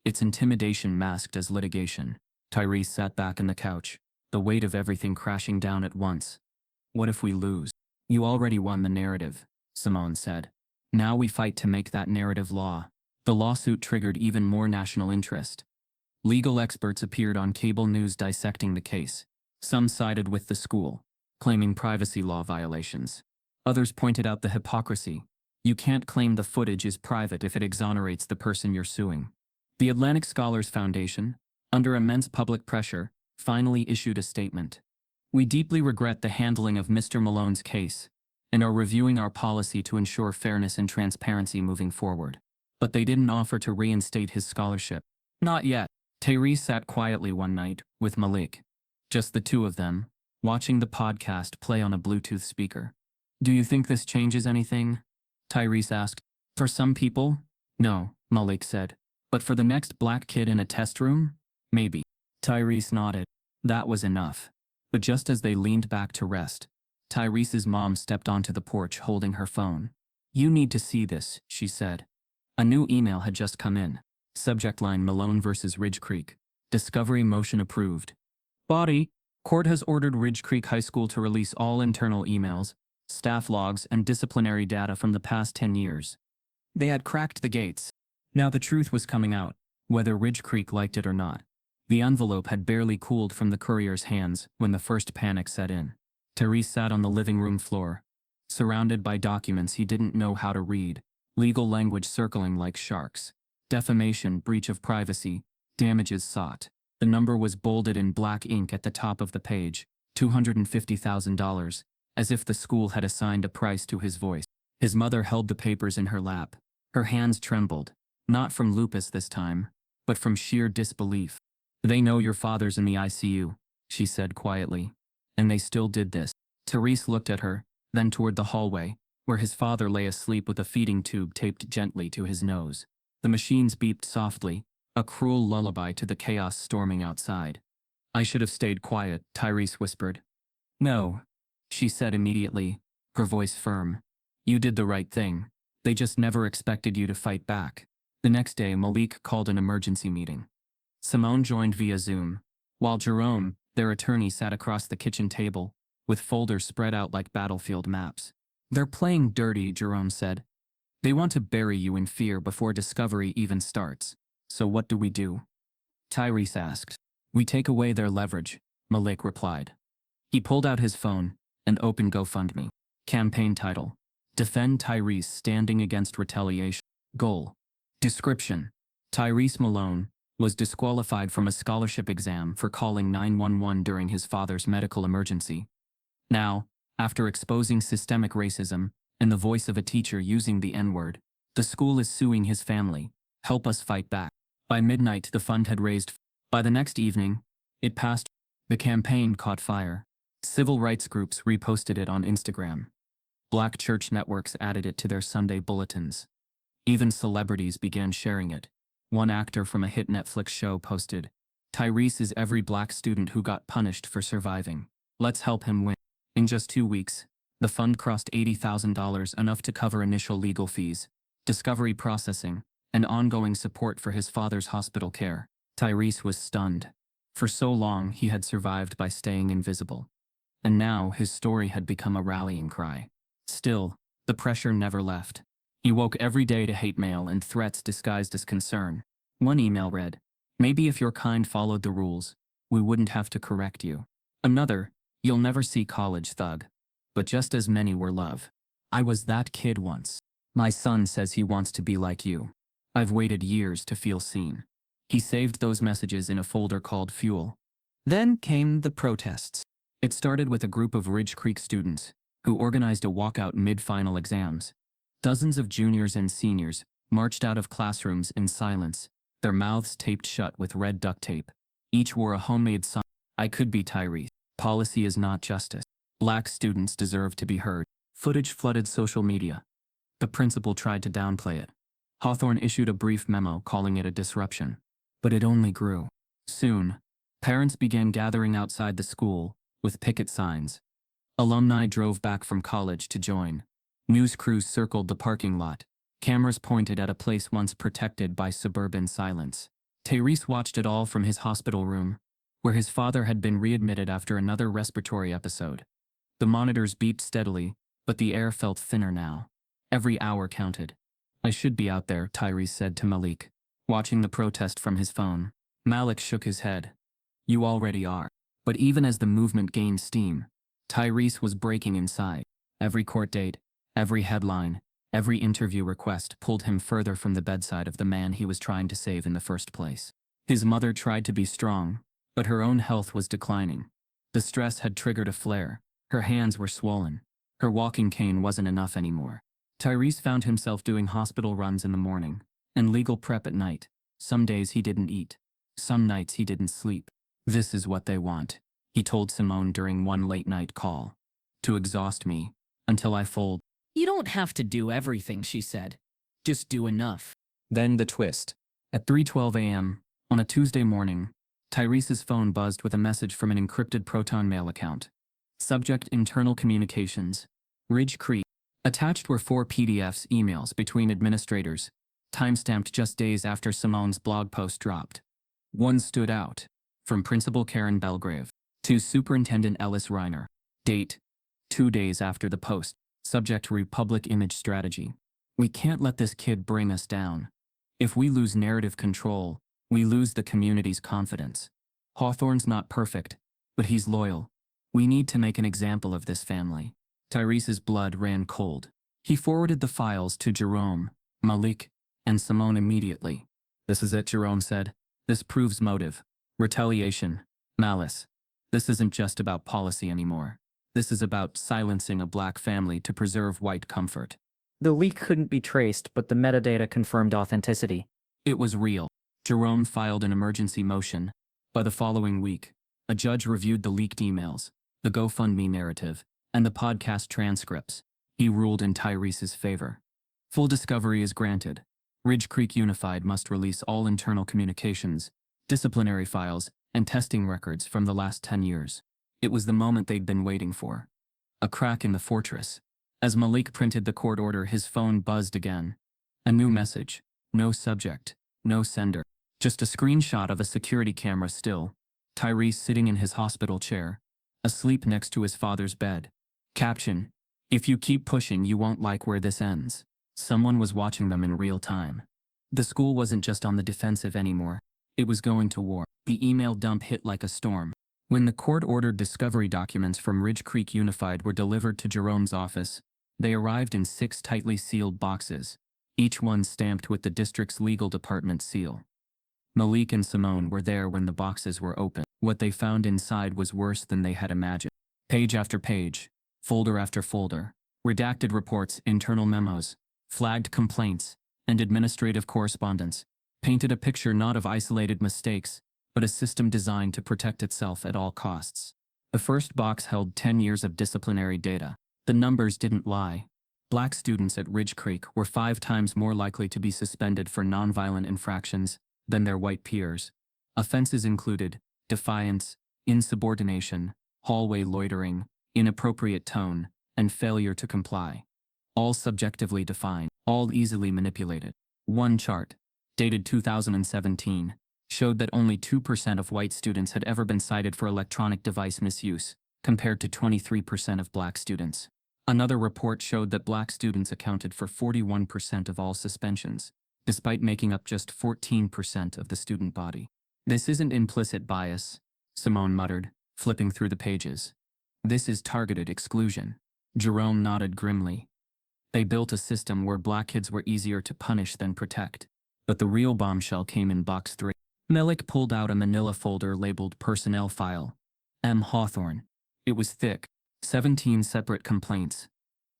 It's intimidation masked as litigation." Tyrese sat back on the couch, the weight of everything crashing down at once. "What if we lose?" "You already won the narrative," Simone said. "Now we fight to make that narrative law." The lawsuit triggered even more national interest. Legal experts appeared on cable news dissecting the case. Some sided with the school, claiming privacy law violations. Others pointed out the hypocrisy. You can't claim the footage is private if it exonerates the person you're suing. The Atlantic Scholars Foundation, under immense public pressure, finally issued a statement. "We deeply regret the handling of Mr. Malone's case and are reviewing our policy to ensure fairness and transparency moving forward." But they didn't offer to reinstate his scholarship. Not yet. Tyrese sat quietly one night with Malik. Just the two of them, watching the podcast play on a Bluetooth speaker. "Do you think this changes anything?" Tyrese asked. "For some people, no," Malik said. "But for the next black kid in a test room, maybe." Tyrese nodded. That was enough. But just as they leaned back to rest, Tyrese's mom stepped onto the porch holding her phone. "You need to see this," she said. A new email had just come in. Subject line: Malone vs. Ridge Creek. Discovery motion approved. Body: Court has ordered Ridge Creek High School to release all internal emails, staff logs, and disciplinary data from the past 10 years. They had cracked the gates. Now the truth was coming out, whether Ridge Creek liked it or not. The envelope had barely cooled from the courier's hands when the first panic set in. Tyrese sat on the living room floor, surrounded by documents he didn't know how to read, legal language circling like sharks. Defamation, breach of privacy, damages sought. The number was bolded in black ink at the top of the page, $250,000, as if the school had assigned a price to his voice. His mother held the papers in her lap. Her hands trembled, not from lupus this time, but from sheer disbelief. "They know your father's in the ICU," she said quietly. "And they still did this." Tyrese looked at her, then toward the hallway, where his father lay asleep with a feeding tube taped gently to his nose. The machines beeped softly, a cruel lullaby to the chaos storming outside. "I should have stayed quiet," Tyrese whispered. "No," she said immediately, her voice firm. "You did the right thing. They just never expected you to fight back." The next day, Malik called an emergency meeting. Simone joined via Zoom, while Jerome, their attorney, sat across the kitchen table, with folders spread out like battlefield maps. "They're playing dirty," Jerome said. "They want to bury you in fear before discovery even starts. So what do we do?" Tyrese asked. "We take away their leverage," Malik replied. He pulled out his phone and opened GoFundMe. Campaign title: Defend Tyrese Standing Against Retaliation. Goal: Description: Tyrese Malone was disqualified from a scholarship exam for calling 911 during his father's medical emergency. Now, after exposing systemic racism and the voice of a teacher using the N-word, the school is suing his family. Help us fight back. By midnight, the fund had raised. By the next evening, it passed. The campaign caught fire. Civil rights groups reposted it on Instagram. Black church networks added it to their Sunday bulletins. Even celebrities began sharing it. One actor from a hit Netflix show posted, "Tyrese is every black student who got punished for surviving. Let's help him win." In just 2 weeks, the fund crossed $80,000, enough to cover initial legal fees, discovery processing, and ongoing support for his father's hospital care. Tyrese was stunned. For so long, he had survived by staying invisible. And now, his story had become a rallying cry. Still, the pressure never left. He woke every day to hate mail and threats disguised as concern. One email read, "Maybe if your kind followed the rules, we wouldn't have to correct you." Another, "You'll never see college, thug." But just as many were love. "I was that kid once. My son says he wants to be like you. I've waited years to feel seen." He saved those messages in a folder called Fuel. Then came the protests. It started with a group of Ridge Creek students who organized a walkout mid-final exams. Dozens of juniors and seniors marched out of classrooms in silence, their mouths taped shut with red duct tape. Each wore a homemade sign: "I could be Tyrese. Policy is not justice. Black students deserve to be heard." Footage flooded social media. The principal tried to downplay it. Hawthorne issued a brief memo calling it a disruption. But it only grew. Soon, parents began gathering outside the school with picket signs. Alumni drove back from college to join. News crews circled the parking lot. Cameras pointed at a place once protected by suburban silence. Tyrese watched it all from his hospital room, where his father had been readmitted after another respiratory episode. The monitors beeped steadily, but the air felt thinner now. Every hour counted. "I should be out there," Tyrese said to Malik, watching the protest from his phone. Malik shook his head. "You already are." But even as the movement gained steam, Tyrese was breaking inside. Every court date, every headline, every interview request pulled him further from the bedside of the man he was trying to save in the first place. His mother tried to be strong, but her own health was declining. The stress had triggered a flare. Her hands were swollen. Her walking cane wasn't enough anymore. Tyrese found himself doing hospital runs in the morning and legal prep at night. Some days he didn't eat. Some nights he didn't sleep. "This is what they want," he told Simone during one late-night call. "To exhaust me, until I fold." "You don't have to do everything," she said. "Just do enough." Then the twist. At 3:12 a.m., on a Tuesday morning, Tyrese's phone buzzed with a message from an encrypted Proton Mail account. Subject: Internal Communications. Ridge Creek. Attached were 4 PDFs emails between administrators, timestamped just days after Simone's blog post dropped. One stood out. From Principal Karen Belgrave to Superintendent Ellis Reiner. Date: 2 days after the post. Subject: Republic Image Strategy. We can't let this kid bring us down. If we lose narrative control, we lose the community's confidence. Hawthorne's not perfect, but he's loyal. We need to make an example of this family. Tyrese's blood ran cold. He forwarded the files to Jerome, Malik, and Simone immediately. This is it, Jerome said. This proves motive, retaliation, malice. This isn't just about policy anymore. This is about silencing a black family to preserve white comfort. The leak couldn't be traced, but the metadata confirmed authenticity. It was real. Jerome filed an emergency motion. By the following week, a judge reviewed the leaked emails, the GoFundMe narrative, and the podcast transcripts. He ruled in Tyrese's favor. Full discovery is granted. Ridge Creek Unified must release all internal communications, disciplinary files, and testing records from the last 10 years. It was the moment they'd been waiting for. A crack in the fortress. As Malik printed the court order, his phone buzzed again. A new message. No subject. No sender. Just a screenshot of a security camera still. Tyrese sitting in his hospital chair, asleep next to his father's bed. Caption: If you keep pushing, you won't like where this ends. Someone was watching them in real time. The school wasn't just on the defensive anymore. It was going to war. The email dump hit like a storm. When the court-ordered discovery documents from Ridge Creek Unified were delivered to Jerome's office, they arrived in 6 tightly sealed boxes, each one stamped with the district's legal department seal. Malik and Simone were there when the boxes were opened. What they found inside was worse than they had imagined. Page after page, folder after folder, redacted reports, internal memos, flagged complaints, and administrative correspondence painted a picture not of isolated mistakes, but a system designed to protect itself at all costs. The first box held 10 years of disciplinary data. The numbers didn't lie. Black students at Ridge Creek were 5 times more likely to be suspended for nonviolent infractions than their white peers. Offenses included defiance, insubordination, hallway loitering, inappropriate tone, and failure to comply. All subjectively defined, all easily manipulated. One chart, dated 2017, showed that only 2% of white students had ever been cited for electronic device misuse, compared to 23% of black students. Another report showed that black students accounted for 41% of all suspensions, despite making up just 14% of the student body. This isn't implicit bias, Simone muttered, flipping through the pages. This is targeted exclusion. Jerome nodded grimly. They built a system where black kids were easier to punish than protect. But the real bombshell came in box 3. Malik pulled out a manila folder labeled Personnel File. M. Hawthorne. It was thick. 17 separate complaints,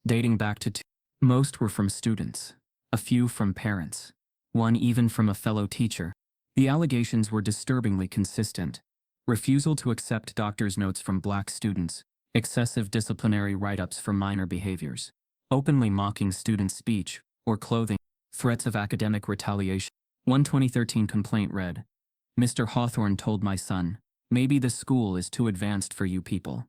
dating back to 2. Most were from students, a few from parents, one even from a fellow teacher. The allegations were disturbingly consistent. Refusal to accept doctor's notes from black students, excessive disciplinary write-ups for minor behaviors, openly mocking student speech or clothing, threats of academic retaliation. One 2013 complaint read, Mr. Hawthorne told my son, maybe the school is too advanced for you people.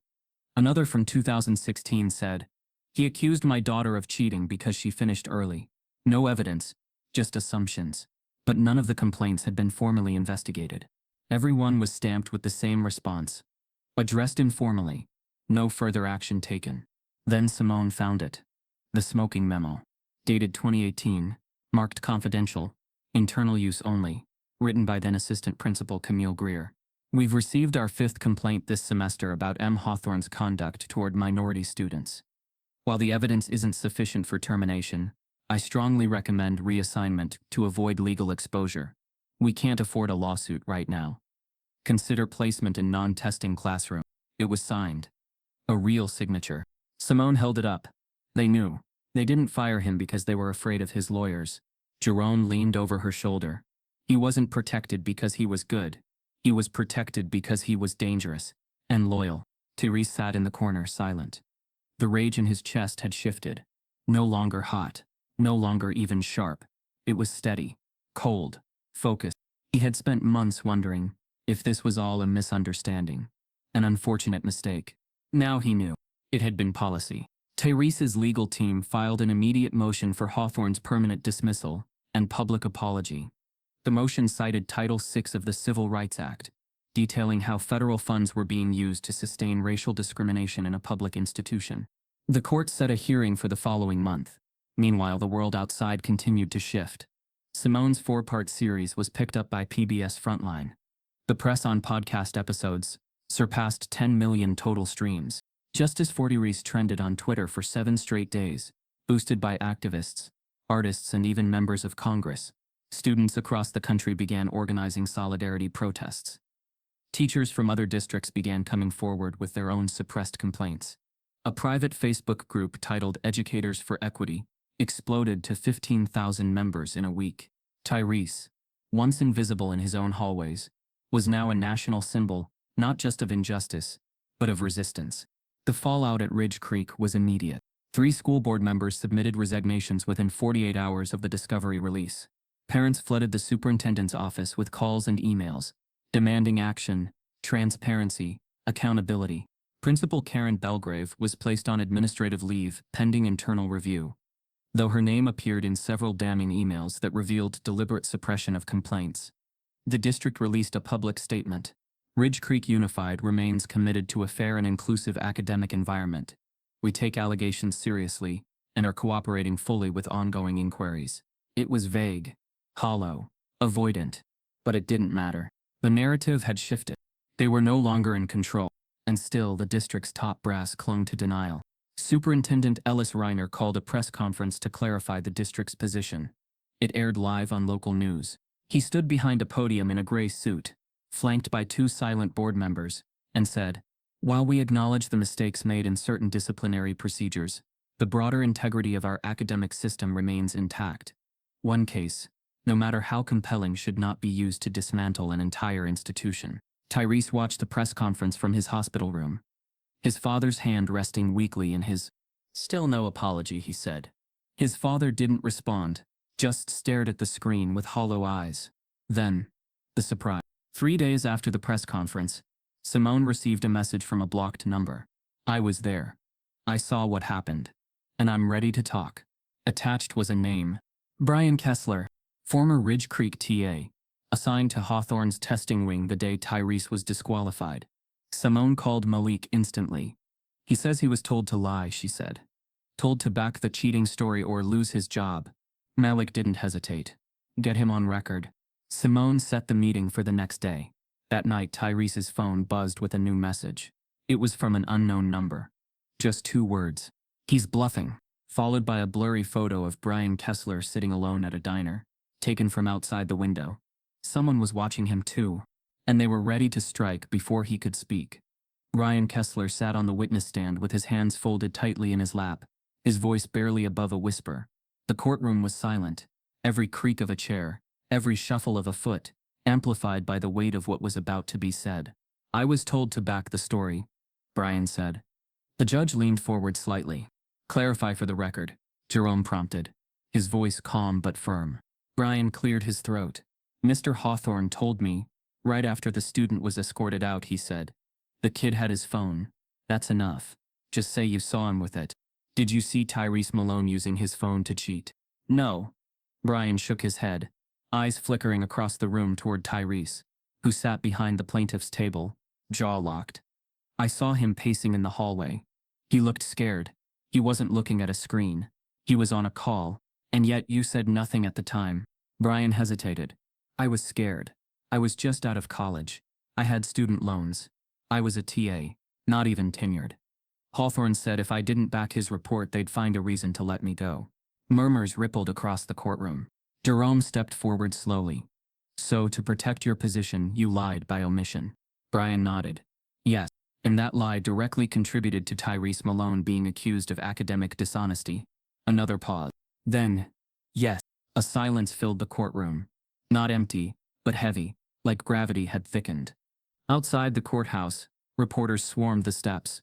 Another from 2016 said, he accused my daughter of cheating because she finished early. No evidence, just assumptions. But none of the complaints had been formally investigated. Everyone was stamped with the same response. Addressed informally. No further action taken. Then Simone found it. The smoking memo. Dated 2018. Marked confidential. Internal use only. Written by then Assistant Principal Camille Greer. We've received our 5th complaint this semester about M. Hawthorne's conduct toward minority students. While the evidence isn't sufficient for termination, I strongly recommend reassignment to avoid legal exposure. We can't afford a lawsuit right now. Consider placement in non-testing classroom. It was signed. A real signature. Simone held it up. They knew. They didn't fire him because they were afraid of his lawyers. Jerome leaned over her shoulder. He wasn't protected because he was good. He was protected because he was dangerous and loyal. Tyrese sat in the corner, silent. The rage in his chest had shifted. No longer hot. No longer even sharp. It was steady, cold, focused. He had spent months wondering, If this was all a misunderstanding, an unfortunate mistake. Now he knew. It had been policy. Tyrese's legal team filed an immediate motion for Hawthorne's permanent dismissal and public apology. The motion cited Title VI of the Civil Rights Act, detailing how federal funds were being used to sustain racial discrimination in a public institution. The court set a hearing for the following month. Meanwhile, the world outside continued to shift. Simone's 4-part series was picked up by PBS Frontline. The press on podcast episodes surpassed 10 million total streams. Justice Tyrese trended on Twitter for 7 straight days, boosted by activists, artists, and even members of Congress. Students across the country began organizing solidarity protests. Teachers from other districts began coming forward with their own suppressed complaints. A private Facebook group titled Educators for Equity exploded to 15,000 members in a week. Tyrese, once invisible in his own hallways, was now a national symbol, not just of injustice, but of resistance. The fallout at Ridge Creek was immediate. 3 school board members submitted resignations within 48 hours of the Discovery release. Parents flooded the superintendent's office with calls and emails, demanding action, transparency, accountability. Principal Karen Belgrave was placed on administrative leave pending internal review, though her name appeared in several damning emails that revealed deliberate suppression of complaints. The district released a public statement. Ridge Creek Unified remains committed to a fair and inclusive academic environment. We take allegations seriously and are cooperating fully with ongoing inquiries. It was vague, hollow, avoidant, but it didn't matter. The narrative had shifted. They were no longer in control, and still the district's top brass clung to denial. Superintendent Ellis Reiner called a press conference to clarify the district's position. It aired live on local news. He stood behind a podium in a gray suit, flanked by 2 silent board members, and said, "While we acknowledge the mistakes made in certain disciplinary procedures, the broader integrity of our academic system remains intact. One case, no matter how compelling, should not be used to dismantle an entire institution." Tyrese watched the press conference from his hospital room, his father's hand resting weakly in his. "Still no apology," he said. His father didn't respond, just stared at the screen with hollow eyes. Then, the surprise. 3 days after the press conference, Simone received a message from a blocked number. "I was there. I saw what happened. And I'm ready to talk." Attached was a name. Brian Kessler, former Ridge Creek TA, assigned to Hawthorne's testing wing the day Tyrese was disqualified. Simone called Malik instantly. "He says he was told to lie," she said. "Told to back the cheating story or lose his job." Malik didn't hesitate. "Get him on record." Simone set the meeting for the next day. That night, Tyrese's phone buzzed with a new message. It was from an unknown number. Just 2 words. "He's bluffing," followed by a blurry photo of Brian Kessler sitting alone at a diner, taken from outside the window. Someone was watching him too, and they were ready to strike before he could speak. Brian Kessler sat on the witness stand with his hands folded tightly in his lap, his voice barely above a whisper. The courtroom was silent, every creak of a chair, every shuffle of a foot, amplified by the weight of what was about to be said. "I was told to back the story," Brian said. The judge leaned forward slightly. "Clarify for the record," Jerome prompted, his voice calm but firm. Brian cleared his throat. "Mr. Hawthorne told me, right after the student was escorted out," he said. "The kid had his phone. That's enough. Just say you saw him with it." "Did you see Tyrese Malone using his phone to cheat?" "No." Brian shook his head, eyes flickering across the room toward Tyrese, who sat behind the plaintiff's table, jaw locked. "I saw him pacing in the hallway. He looked scared. He wasn't looking at a screen. He was on a call, and yet you said nothing at the time." Brian hesitated. "I was scared. I was just out of college. I had student loans. I was a TA, not even tenured. Hawthorne said if I didn't back his report, they'd find a reason to let me go." Murmurs rippled across the courtroom. Jerome stepped forward slowly. "So, to protect your position, you lied by omission." Brian nodded. "Yes, and that lie directly contributed to Tyrese Malone being accused of academic dishonesty." Another pause. Then, "Yes." A silence filled the courtroom. Not empty, but heavy, like gravity had thickened. Outside the courthouse, reporters swarmed the steps.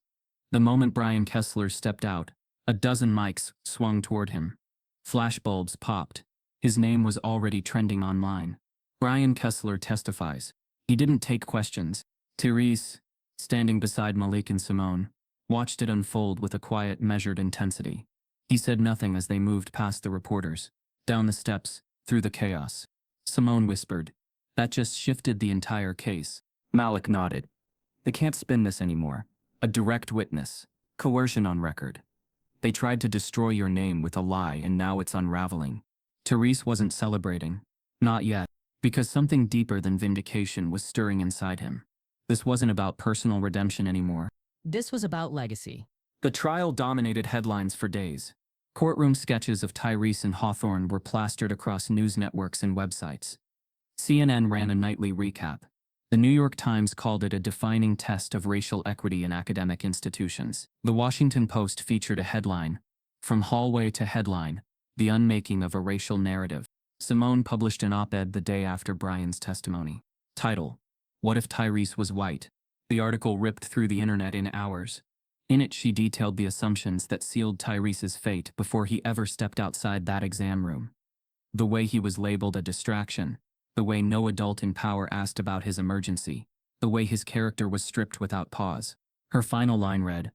The moment Brian Kessler stepped out, a dozen mics swung toward him. Flashbulbs popped. His name was already trending online. "Brian Kessler testifies. He didn't take questions. Tyrese, standing beside Malik and Simone, watched it unfold with a quiet, measured intensity. He said nothing as they moved past the reporters, down the steps, through the chaos. Simone whispered, "That just shifted the entire case." Malik nodded. "They can't spin this anymore. A direct witness. Coercion on record. They tried to destroy your name with a lie and now it's unraveling." Tyrese wasn't celebrating. Not yet. Because something deeper than vindication was stirring inside him. This wasn't about personal redemption anymore. This was about legacy. The trial dominated headlines for days. Courtroom sketches of Tyrese and Hawthorne were plastered across news networks and websites. CNN ran a nightly recap. The New York Times called it a defining test of racial equity in academic institutions. The Washington Post featured a headline, "From Hallway to Headline, the Unmaking of a Racial Narrative." Simone published an op-ed the day after Brian's testimony. Title: "What if Tyrese was white?" The article ripped through the internet in hours. In it, she detailed the assumptions that sealed Tyrese's fate before he ever stepped outside that exam room. The way he was labeled a distraction, the way no adult in power asked about his emergency, the way his character was stripped without pause. Her final line read,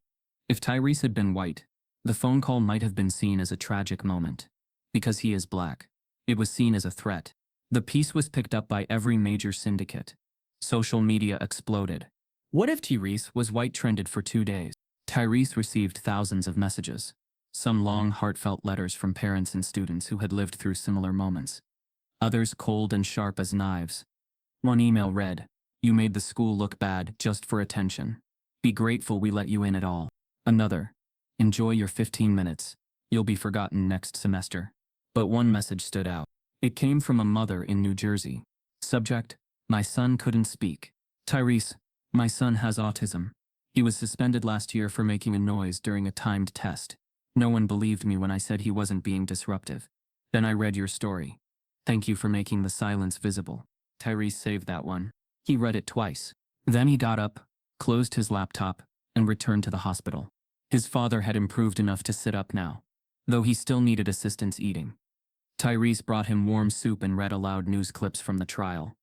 "If Tyrese had been white, the phone call might have been seen as a tragic moment. Because he is black, it was seen as a threat." The piece was picked up by every major syndicate. Social media exploded. "What if Tyrese was white?" trended for 2 days. Tyrese received thousands of messages. Some long, heartfelt letters from parents and students who had lived through similar moments. Others cold and sharp as knives. One email read, "You made the school look bad just for attention. Be grateful we let you in at all." Another, "Enjoy your 15 minutes. You'll be forgotten next semester." But one message stood out. It came from a mother in New Jersey. Subject: "My son couldn't speak." Tyrese, "My son has autism. He was suspended last year for making a noise during a timed test. No one believed me when I said he wasn't being disruptive. Then I read your story. Thank you for making the silence visible." Tyrese saved that one. He read it twice. Then he got up, closed his laptop, and returned to the hospital. His father had improved enough to sit up now, though he still needed assistance eating. Tyrese brought him warm soup and read aloud news clips from the trial.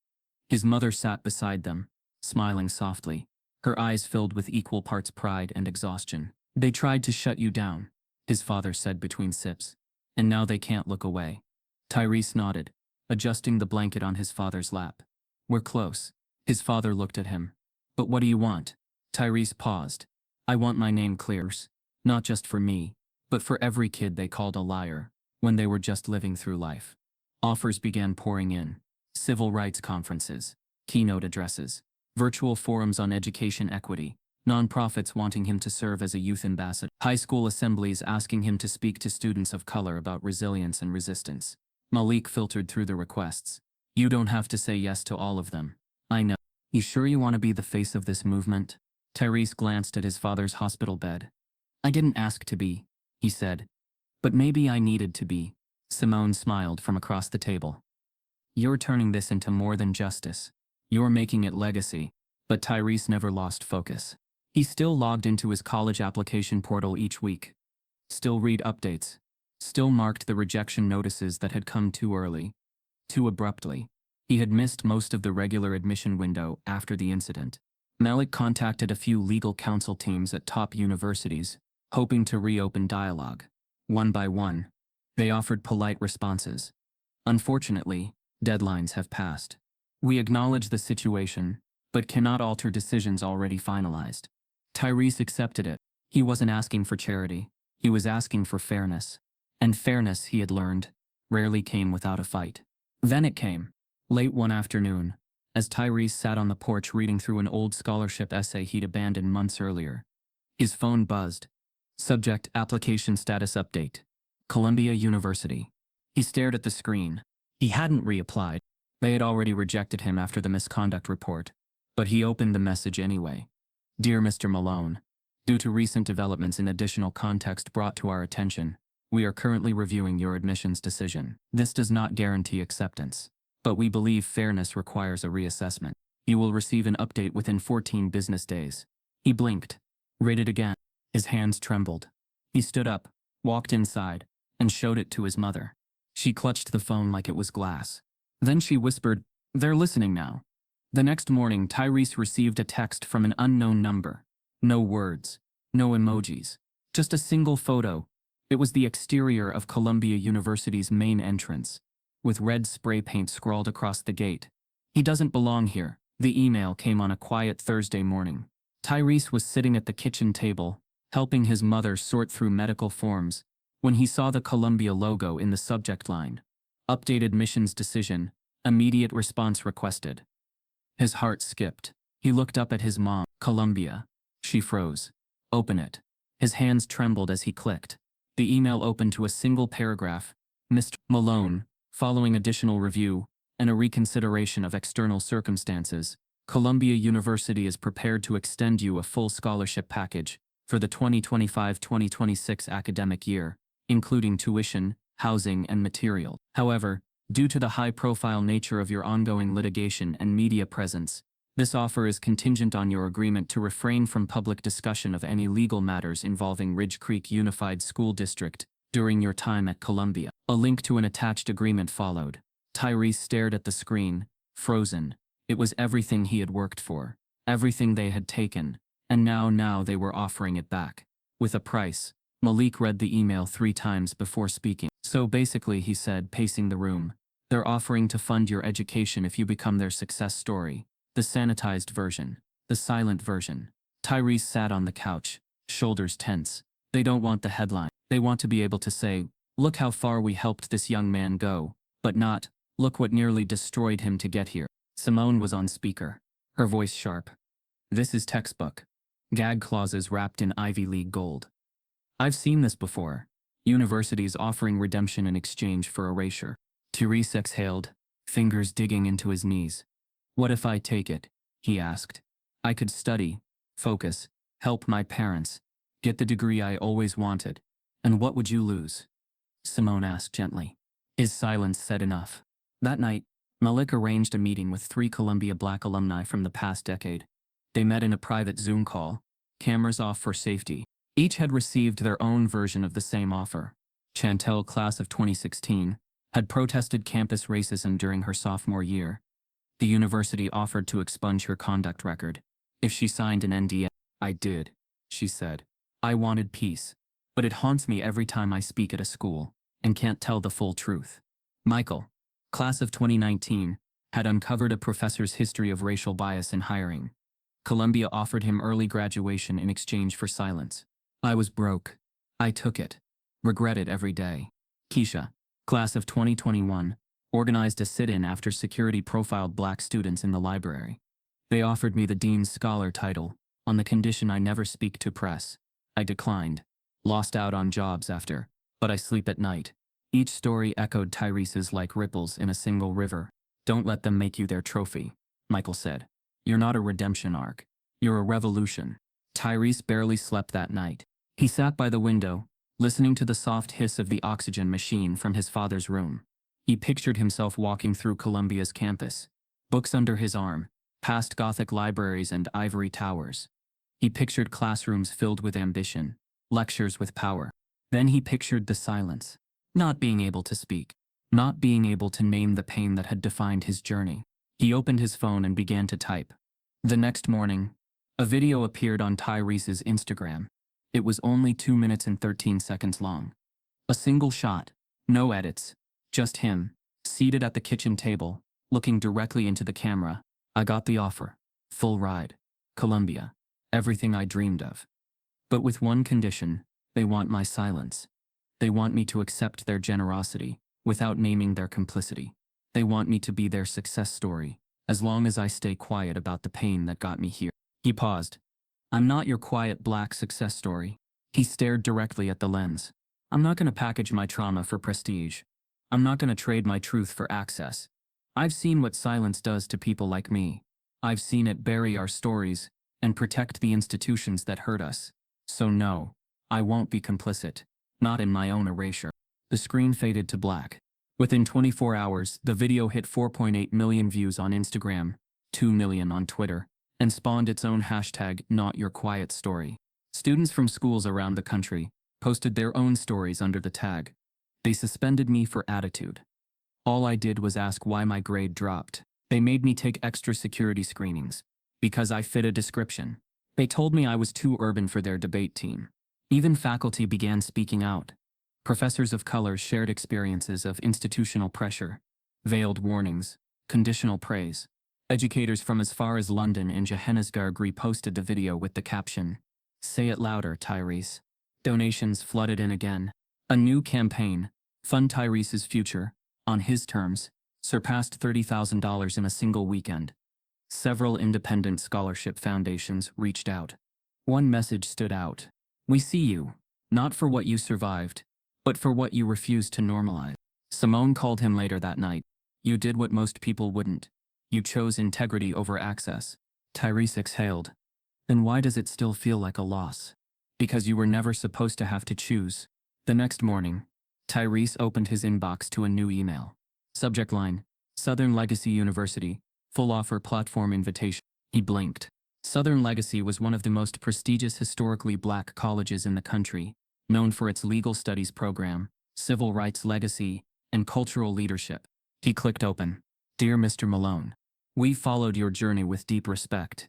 His mother sat beside them, smiling softly, her eyes filled with equal parts pride and exhaustion. "They tried to shut you down," his father said between sips, "and now they can't look away." Tyrese nodded, adjusting the blanket on his father's lap. "We're close." His father looked at him. "But what do you want?" Tyrese paused. "I want my name cleared. Not just for me, but for every kid they called a liar when they were just living through life." Offers began pouring in. Civil rights conferences, keynote addresses, virtual forums on education equity, nonprofits wanting him to serve as a youth ambassador, high school assemblies asking him to speak to students of color about resilience and resistance. Malik filtered through the requests. "You don't have to say yes to all of them. I know. You sure you want to be the face of this movement?" Tyrese glanced at his father's hospital bed. "I didn't ask to be," he said. "But maybe I needed to be." Simone smiled from across the table. "You're turning this into more than justice. You're making it legacy." But Tyrese never lost focus. He still logged into his college application portal each week. Still read updates. Still marked the rejection notices that had come too early, too abruptly. He had missed most of the regular admission window after the incident. Malik contacted a few legal counsel teams at top universities, hoping to reopen dialogue. One by one, they offered polite responses. Unfortunately, deadlines have passed. "We acknowledge the situation, but cannot alter decisions already finalized." Tyrese accepted it. He wasn't asking for charity. He was asking for fairness. And fairness, he had learned, rarely came without a fight. Then it came, late one afternoon, as Tyrese sat on the porch reading through an old scholarship essay he'd abandoned months earlier. His phone buzzed. Subject: Application Status Update. Columbia University. He stared at the screen. He hadn't reapplied. They had already rejected him after the misconduct report. But he opened the message anyway. "Dear Mr. Malone, due to recent developments and additional context brought to our attention, we are currently reviewing your admissions decision. This does not guarantee acceptance, but we believe fairness requires a reassessment. You will receive an update within 14 business days." He blinked. Read it again. His hands trembled. He stood up, walked inside, and showed it to his mother. She clutched the phone like it was glass. Then she whispered, "They're listening now." The next morning, Tyrese received a text from an unknown number. No words, no emojis, just a single photo. It was the exterior of Columbia University's main entrance, with red spray paint scrawled across the gate. He doesn't belong here. The email came on a quiet Thursday morning. Tyrese was sitting at the kitchen table, helping his mother sort through medical forms, when he saw the Columbia logo in the subject line. Updated missions decision, immediate response requested. His heart skipped. He looked up at his mom. Columbia. She froze. Open it. His hands trembled as he clicked. The email opened to a single paragraph. Mr. Malone, following additional review and a reconsideration of external circumstances, Columbia University is prepared to extend you a full scholarship package for the 2025-2026 academic year, including tuition, housing, and material. However, due to the high-profile nature of your ongoing litigation and media presence, this offer is contingent on your agreement to refrain from public discussion of any legal matters involving Ridge Creek Unified School District during your time at Columbia. A link to an attached agreement followed. Tyrese stared at the screen, frozen. It was everything he had worked for, everything they had taken, and now they were offering it back. With a price. Malik read the email 3 times before speaking. So basically, he said, pacing the room, they're offering to fund your education if you become their success story. The sanitized version. The silent version. Tyrese sat on the couch, shoulders tense. They don't want the headline. They want to be able to say, look how far we helped this young man go, but not, look what nearly destroyed him to get here. Simone was on speaker, her voice sharp. This is textbook. Gag clauses wrapped in Ivy League gold. I've seen this before. Universities offering redemption in exchange for erasure. Tyrese exhaled, fingers digging into his knees. What if I take it? He asked. I could study, focus, help my parents, get the degree I always wanted. And what would you lose? Simone asked gently. His silence said enough. That night, Malik arranged a meeting with 3 Columbia Black alumni from the past decade. They met in a private Zoom call, cameras off for safety. Each had received their own version of the same offer. Chantel, class of 2016, had protested campus racism during her sophomore year. The university offered to expunge her conduct record if she signed an NDA. I did, she said. I wanted peace, but it haunts me every time I speak at a school and can't tell the full truth. Michael, class of 2019, had uncovered a professor's history of racial bias in hiring. Columbia offered him early graduation in exchange for silence. I was broke. I took it. Regret it every day. Keisha, class of 2021, organized a sit-in after security profiled black students in the library. They offered me the Dean's Scholar title, on the condition I never speak to press. I declined. Lost out on jobs after, but I sleep at night. Each story echoed Tyrese's like ripples in a single river. Don't let them make you their trophy, Michael said. You're not a redemption arc. You're a revolution. Tyrese barely slept that night. He sat by the window, listening to the soft hiss of the oxygen machine from his father's room. He pictured himself walking through Columbia's campus, books under his arm, past Gothic libraries and ivory towers. He pictured classrooms filled with ambition, lectures with power. Then he pictured the silence, not being able to speak, not being able to name the pain that had defined his journey. He opened his phone and began to type. The next morning, a video appeared on Tyrese's Instagram. It was only 2 minutes and 13 seconds long. A single shot, no edits, just him, seated at the kitchen table, looking directly into the camera. I got the offer. Full ride. Columbia. Everything I dreamed of. But with one condition, they want my silence. They want me to accept their generosity, without naming their complicity. They want me to be their success story, as long as I stay quiet about the pain that got me here. He paused. I'm not your quiet black success story. He stared directly at the lens. I'm not going to package my trauma for prestige. I'm not going to trade my truth for access. I've seen what silence does to people like me. I've seen it bury our stories and protect the institutions that hurt us. So no, I won't be complicit. Not in my own erasure. The screen faded to black. Within 24 hours, the video hit 4.8 million views on Instagram, 2 million on Twitter, and spawned its own hashtag, #NotYourQuietStory. Students from schools around the country posted their own stories under the tag. They suspended me for attitude. All I did was ask why my grade dropped. They made me take extra security screenings because I fit a description. They told me I was too urban for their debate team. Even faculty began speaking out. Professors of color shared experiences of institutional pressure, veiled warnings, conditional praise. Educators from as far as London and Johannesburg reposted the video with the caption, "Say it louder, Tyrese." Donations flooded in again. A new campaign, Fund Tyrese's Future, on his terms, surpassed $30,000 in a single weekend. Several independent scholarship foundations reached out. One message stood out. "We see you, not for what you survived, but for what you refused to normalize." Simone called him later that night. "You did what most people wouldn't. You chose integrity over access." Tyrese exhaled. "Then why does it still feel like a loss?" "Because you were never supposed to have to choose." The next morning, Tyrese opened his inbox to a new email. Subject line, Southern Legacy University, full offer platform invitation. He blinked. Southern Legacy was one of the most prestigious historically black colleges in the country, known for its legal studies program, civil rights legacy, and cultural leadership. He clicked open. "Dear Mr. Malone, we followed your journey with deep respect.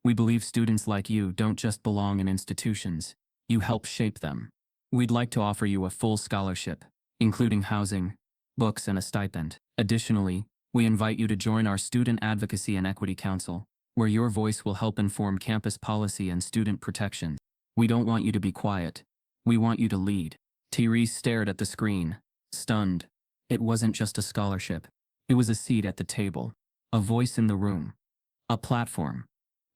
We believe students like you don't just belong in institutions, you help shape them. We'd like to offer you a full scholarship, including housing, books, and a stipend. Additionally, we invite you to join our Student Advocacy and Equity Council, where your voice will help inform campus policy and student protections. We don't want you to be quiet. We want you to lead." Tyrese stared at the screen, stunned. It wasn't just a scholarship. It was a seat at the table, a voice in the room, a platform.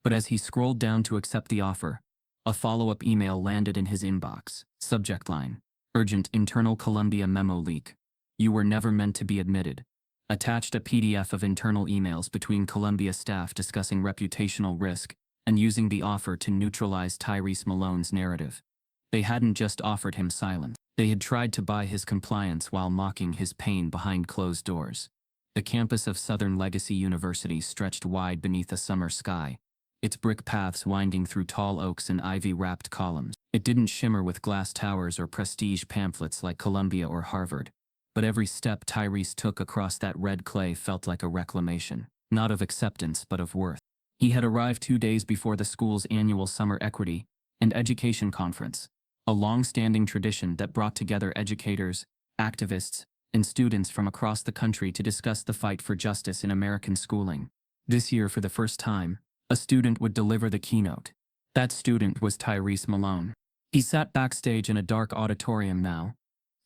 But as he scrolled down to accept the offer, a follow-up email landed in his inbox. Subject line, Urgent Internal Columbia Memo Leak. You were never meant to be admitted. Attached a PDF of internal emails between Columbia staff discussing reputational risk and using the offer to neutralize Tyrese Malone's narrative. They hadn't just offered him silence. They had tried to buy his compliance while mocking his pain behind closed doors. The campus of Southern Legacy University stretched wide beneath a summer sky, its brick paths winding through tall oaks and ivy-wrapped columns. It didn't shimmer with glass towers or prestige pamphlets like Columbia or Harvard, but every step Tyrese took across that red clay felt like a reclamation, not of acceptance but of worth. He had arrived 2 days before the school's annual Summer Equity and Education Conference, a long-standing tradition that brought together educators, activists, and students from across the country to discuss the fight for justice in American schooling. This year, for the first time, a student would deliver the keynote. That student was Tyrese Malone. He sat backstage in a dark auditorium now,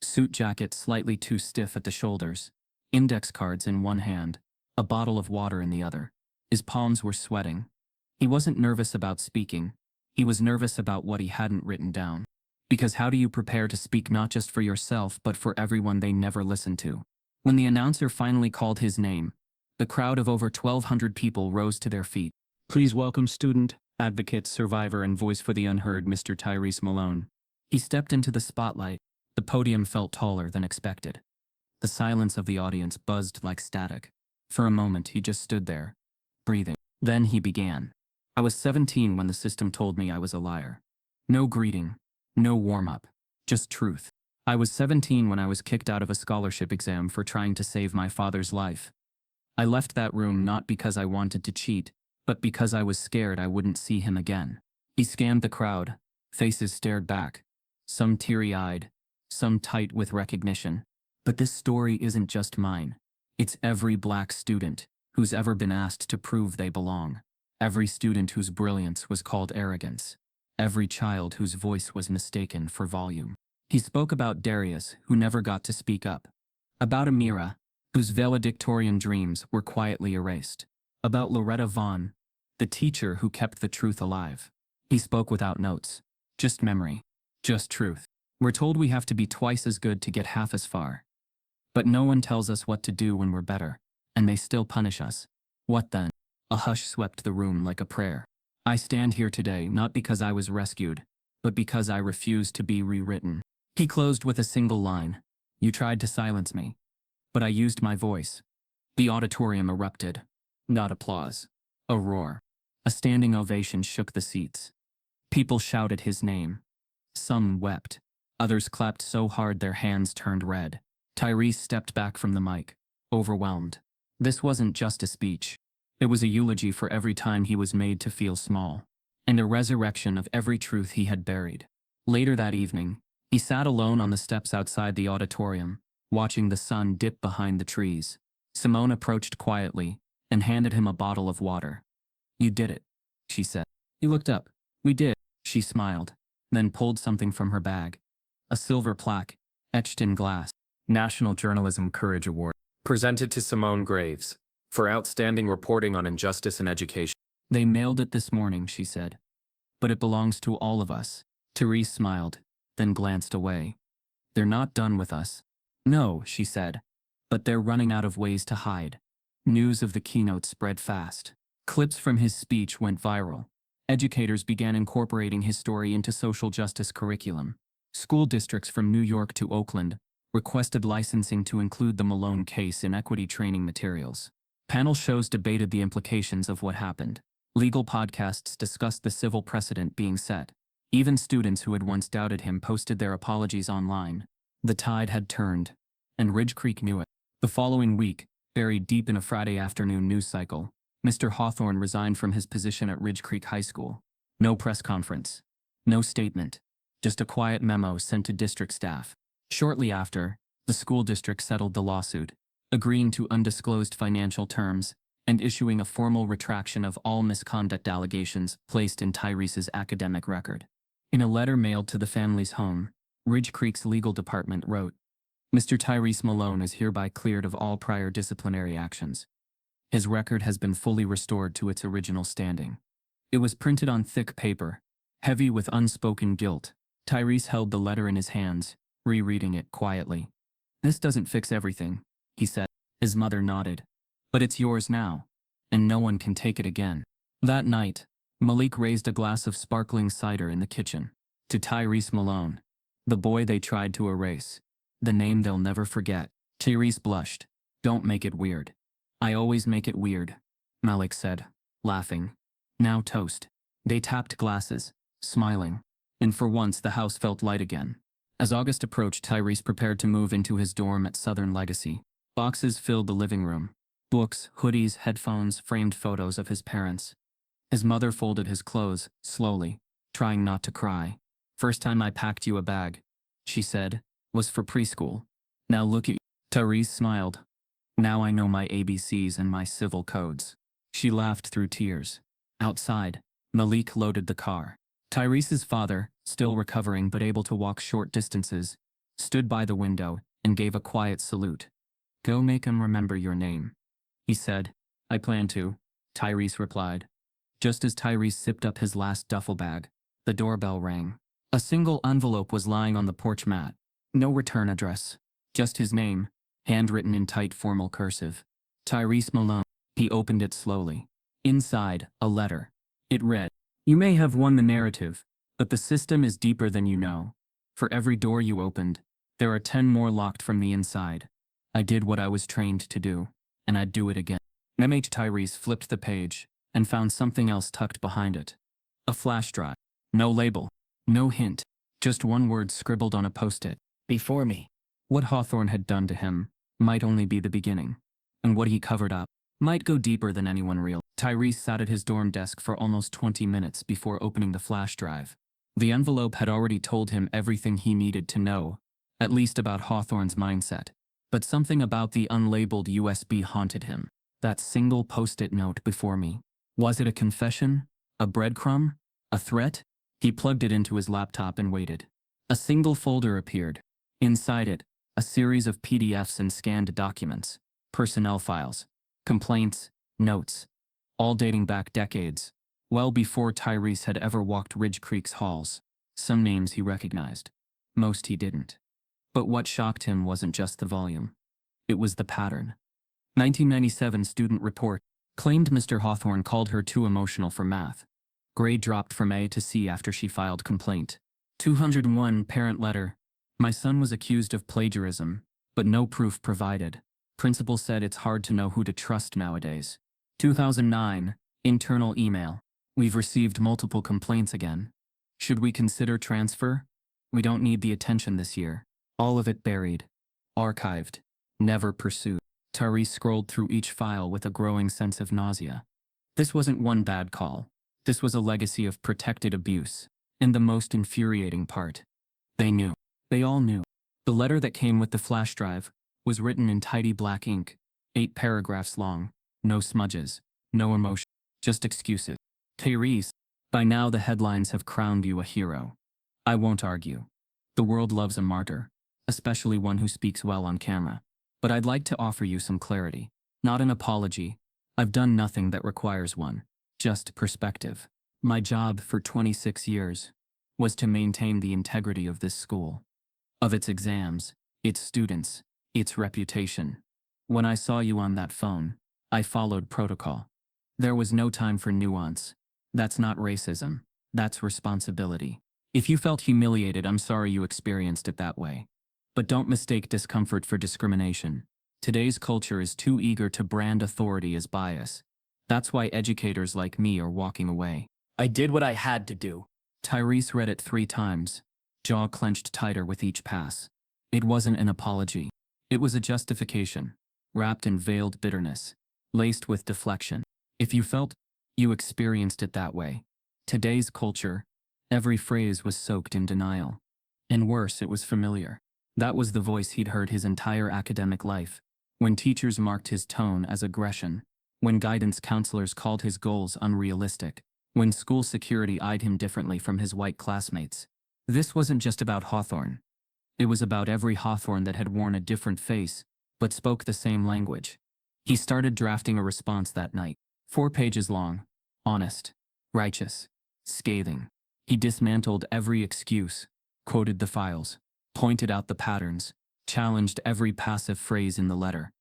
suit jacket slightly too stiff at the shoulders, index cards in one hand, a bottle of water in the other. His palms were sweating. He wasn't nervous about speaking. He was nervous about what he hadn't written down. Because how do you prepare to speak not just for yourself but for everyone they never listened to? When the announcer finally called his name, the crowd of over 1,200 people rose to their feet. "Please welcome student, advocate, survivor, and voice for the unheard, Mr. Tyrese Malone." He stepped into the spotlight. The podium felt taller than expected. The silence of the audience buzzed like static. For a moment, he just stood there, breathing. Then he began. "I was 17 when the system told me I was a liar. No greeting. No warm-up, just truth. I was 17 when I was kicked out of a scholarship exam for trying to save my father's life. I left that room not because I wanted to cheat, but because I was scared I wouldn't see him again." He scanned the crowd. Faces stared back, some teary-eyed, some tight with recognition. But this story isn't just mine. It's every black student who's ever been asked to prove they belong. Every student whose brilliance was called arrogance. Every child whose voice was mistaken for volume. He spoke about Darius, who never got to speak up. About Amira, whose valedictorian dreams were quietly erased. About Loretta Vaughn, the teacher who kept the truth alive. He spoke without notes. Just memory. Just truth. We're told we have to be twice as good to get half as far. But no one tells us what to do when we're better, and they still punish us. What then? A hush swept the room like a prayer. I stand here today not because I was rescued, but because I refused to be rewritten. He closed with a single line. You tried to silence me, but I used my voice. The auditorium erupted. Not applause. A roar. A standing ovation shook the seats. People shouted his name. Some wept. Others clapped so hard their hands turned red. Tyrese stepped back from the mic, overwhelmed. This wasn't just a speech. It was a eulogy for every time he was made to feel small, and a resurrection of every truth he had buried. Later that evening, he sat alone on the steps outside the auditorium, watching the sun dip behind the trees. Simone approached quietly and handed him a bottle of water. "You did it," she said. He looked up. "We did," she smiled, then pulled something from her bag. A silver plaque, etched in glass. National Journalism Courage Award. Presented to Simone Graves for outstanding reporting on injustice in education. "They mailed it this morning," she said. "But it belongs to all of us." Tyrese smiled, then glanced away. "They're not done with us." "No," she said. "But they're running out of ways to hide." News of the keynote spread fast. Clips from his speech went viral. Educators began incorporating his story into social justice curriculum. School districts from New York to Oakland requested licensing to include the Malone case in equity training materials. Panel shows debated the implications of what happened. Legal podcasts discussed the civil precedent being set. Even students who had once doubted him posted their apologies online. The tide had turned, and Ridge Creek knew it. The following week, buried deep in a Friday afternoon news cycle, Mr. Hawthorne resigned from his position at Ridge Creek High School. No press conference. No statement. Just a quiet memo sent to district staff. Shortly after, the school district settled the lawsuit, agreeing to undisclosed financial terms and issuing a formal retraction of all misconduct allegations placed in Tyrese's academic record. In a letter mailed to the family's home, Ridge Creek's legal department wrote, "Mr. Tyrese Malone is hereby cleared of all prior disciplinary actions. His record has been fully restored to its original standing." It was printed on thick paper, heavy with unspoken guilt. Tyrese held the letter in his hands, rereading it quietly. "This doesn't fix everything," he said. His mother nodded. "But it's yours now, and no one can take it again." That night, Malik raised a glass of sparkling cider in the kitchen. To Tyrese Malone, the boy they tried to erase, the name they'll never forget. Tyrese blushed. "Don't make it weird." "I always make it weird," Malik said, laughing. "Now toast." They tapped glasses, smiling, and for once the house felt light again. As August approached, Tyrese prepared to move into his dorm at Southern Legacy. Boxes filled the living room. Books, hoodies, headphones, framed photos of his parents. His mother folded his clothes, slowly, trying not to cry. "First time I packed you a bag," she said, "was for preschool. Now look at you." Tyrese smiled. "Now I know my ABCs and my civil codes." She laughed through tears. Outside, Malik loaded the car. Tyrese's father, still recovering but able to walk short distances, stood by the window and gave a quiet salute. "Go make him remember your name," he said. "I plan to," Tyrese replied. Just as Tyrese zipped up his last duffel bag, the doorbell rang. A single envelope was lying on the porch mat. No return address. Just his name, handwritten in tight formal cursive. Tyrese Malone. He opened it slowly. Inside, a letter. It read, "You may have won the narrative, but the system is deeper than you know. For every door you opened, there are 10 more locked from the inside. I did what I was trained to do, and I'd do it again." Tyrese flipped the page and found something else tucked behind it. A flash drive. No label. No hint. Just one word scribbled on a post-it. "Before me." What Hawthorne had done to him might only be the beginning, and what he covered up might go deeper than anyone realized. Tyrese sat at his dorm desk for almost 20 minutes before opening the flash drive. The envelope had already told him everything he needed to know, at least about Hawthorne's mindset. But something about the unlabeled USB haunted him. That single post-it note before me. Was it a confession? A breadcrumb? A threat? He plugged it into his laptop and waited. A single folder appeared. Inside it, a series of PDFs and scanned documents. Personnel files. Complaints. Notes. All dating back decades. Well before Tyrese had ever walked Ridge Creek's halls. Some names he recognized. Most he didn't. But what shocked him wasn't just the volume. It was the pattern. 1997 student report claimed Mr. Hawthorne called her too emotional for math. Grade dropped from A to C after she filed complaint. 201 parent letter. My son was accused of plagiarism, but no proof provided. Principal said it's hard to know who to trust nowadays. 2009 internal email. We've received multiple complaints again. Should we consider transfer? We don't need the attention this year. All of it buried. Archived. Never pursued. Tyrese scrolled through each file with a growing sense of nausea. This wasn't one bad call. This was a legacy of protected abuse. And the most infuriating part. They knew. They all knew. The letter that came with the flash drive was written in tidy black ink, 8 paragraphs long, no smudges, no emotion, just excuses. Tyrese, by now the headlines have crowned you a hero. I won't argue. The world loves a martyr, especially one who speaks well on camera. But I'd like to offer you some clarity. Not an apology. I've done nothing that requires one. Just perspective. My job for 26 years was to maintain the integrity of this school, of its exams, its students, its reputation. When I saw you on that phone, I followed protocol. There was no time for nuance. That's not racism. That's responsibility. If you felt humiliated, I'm sorry you experienced it that way. But don't mistake discomfort for discrimination. Today's culture is too eager to brand authority as bias. That's why educators like me are walking away. I did what I had to do. Tyrese read it 3 times, jaw clenched tighter with each pass. It wasn't an apology. It was a justification, wrapped in veiled bitterness, laced with deflection. If you felt, you experienced it that way. Today's culture, every phrase was soaked in denial. And worse, it was familiar. That was the voice he'd heard his entire academic life. When teachers marked his tone as aggression, when guidance counselors called his goals unrealistic, when school security eyed him differently from his white classmates. This wasn't just about Hawthorne. It was about every Hawthorne that had worn a different face, but spoke the same language. He started drafting a response that night, 4 pages long, honest, righteous, scathing. He dismantled every excuse, quoted the files, pointed out the patterns, challenged every passive phrase in the letter.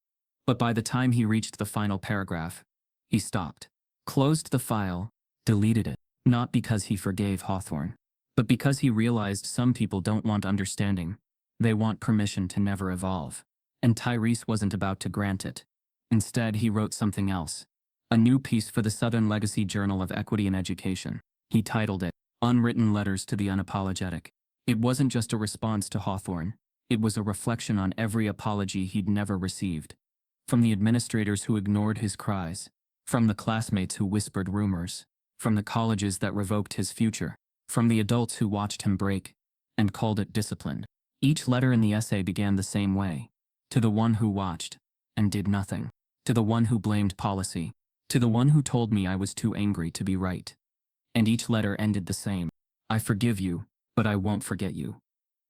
But by the time he reached the final paragraph, he stopped, closed the file, deleted it, not because he forgave Hawthorne, but because he realized some people don't want understanding. They want permission to never evolve. And Tyrese wasn't about to grant it. Instead, he wrote something else. A new piece for the Southern Legacy Journal of Equity in Education. He titled it, Unwritten Letters to the Unapologetic. It wasn't just a response to Hawthorne. It was a reflection on every apology he'd never received. From the administrators who ignored his cries. From the classmates who whispered rumors. From the colleges that revoked his future. From the adults who watched him break and called it discipline. Each letter in the essay began the same way. To the one who watched and did nothing. To the one who blamed policy. To the one who told me I was too angry to be right. And each letter ended the same. I forgive you, but I won't forget you.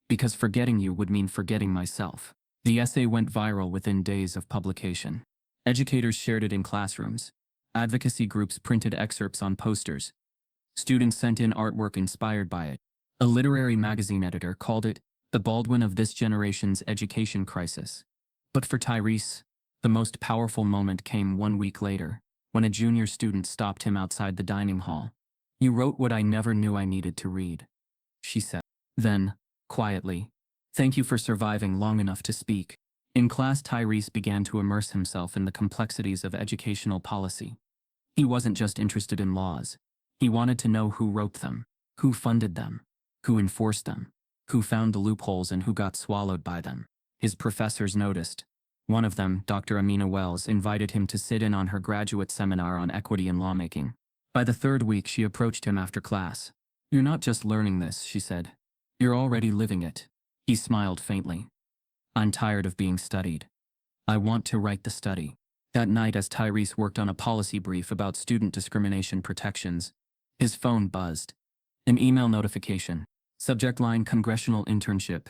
Because forgetting you would mean forgetting myself. The essay went viral within days of publication. Educators shared it in classrooms. Advocacy groups printed excerpts on posters. Students sent in artwork inspired by it. A literary magazine editor called it the Baldwin of this generation's education crisis. But for Tyrese, the most powerful moment came 1 week later, when a junior student stopped him outside the dining hall. You wrote what I never knew I needed to read, she said. Then, quietly, thank you for surviving long enough to speak. In class, Tyrese began to immerse himself in the complexities of educational policy. He wasn't just interested in laws. He wanted to know who wrote them, who funded them, who enforced them, who found the loopholes and who got swallowed by them. His professors noticed. One of them, Dr. Amina Wells, invited him to sit in on her graduate seminar on equity in lawmaking. By the 3rd week, she approached him after class. You're not just learning this, she said. You're already living it. He smiled faintly. I'm tired of being studied. I want to write the study. That night, as Tyrese worked on a policy brief about student discrimination protections, his phone buzzed. An email notification. Subject line: Congressional Internship.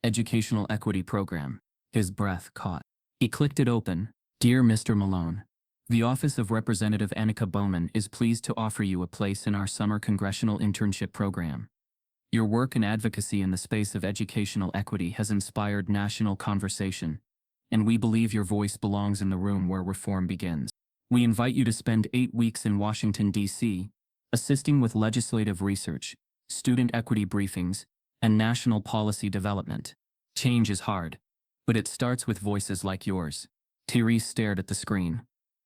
Educational Equity Program. His breath caught. He clicked it open. Dear Mr. Malone, the Office of Representative Annika Bowman is pleased to offer you a place in our summer congressional internship program. Your work and advocacy in the space of educational equity has inspired national conversation, and we believe your voice belongs in the room where reform begins. We invite you to spend 8 weeks in Washington, D.C., assisting with legislative research, student equity briefings, and national policy development. Change is hard, but it starts with voices like yours. Tyrese stared at the screen,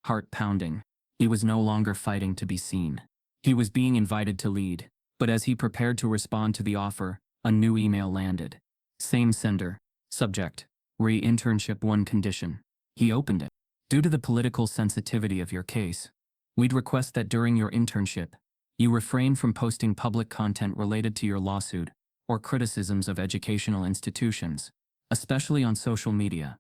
heart pounding. He was no longer fighting to be seen. He was being invited to lead, but as he prepared to respond to the offer, a new email landed. Same sender. Subject: Re-internship 1 condition. He opened it. Due to the political sensitivity of your case, we'd request that during your internship, you refrain from posting public content related to your lawsuit or criticisms of educational institutions, especially on social media.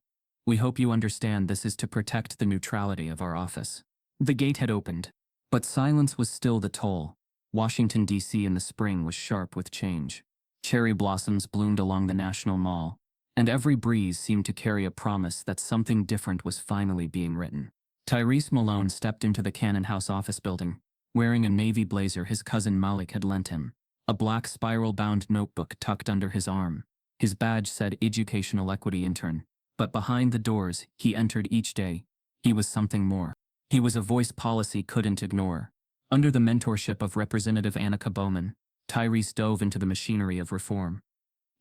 We hope you understand this is to protect the neutrality of our office. The gate had opened, but silence was still the toll. Washington, D.C. in the spring was sharp with change. Cherry blossoms bloomed along the National Mall, and every breeze seemed to carry a promise that something different was finally being written. Tyrese Malone stepped into the Cannon House office building, wearing a navy blazer his cousin Malik had lent him, a black spiral-bound notebook tucked under his arm. His badge said Educational Equity Intern, but behind the doors he entered each day, he was something more. He was a voice policy couldn't ignore. Under the mentorship of Representative Annika Bowman, Tyrese dove into the machinery of reform.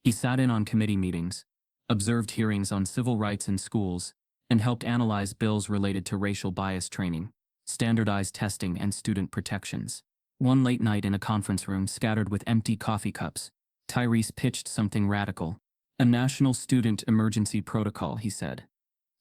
He sat in on committee meetings, observed hearings on civil rights in schools, and helped analyze bills related to racial bias training, standardized testing, and student protections. One late night in a conference room scattered with empty coffee cups, Tyrese pitched something radical. A national student emergency protocol, he said.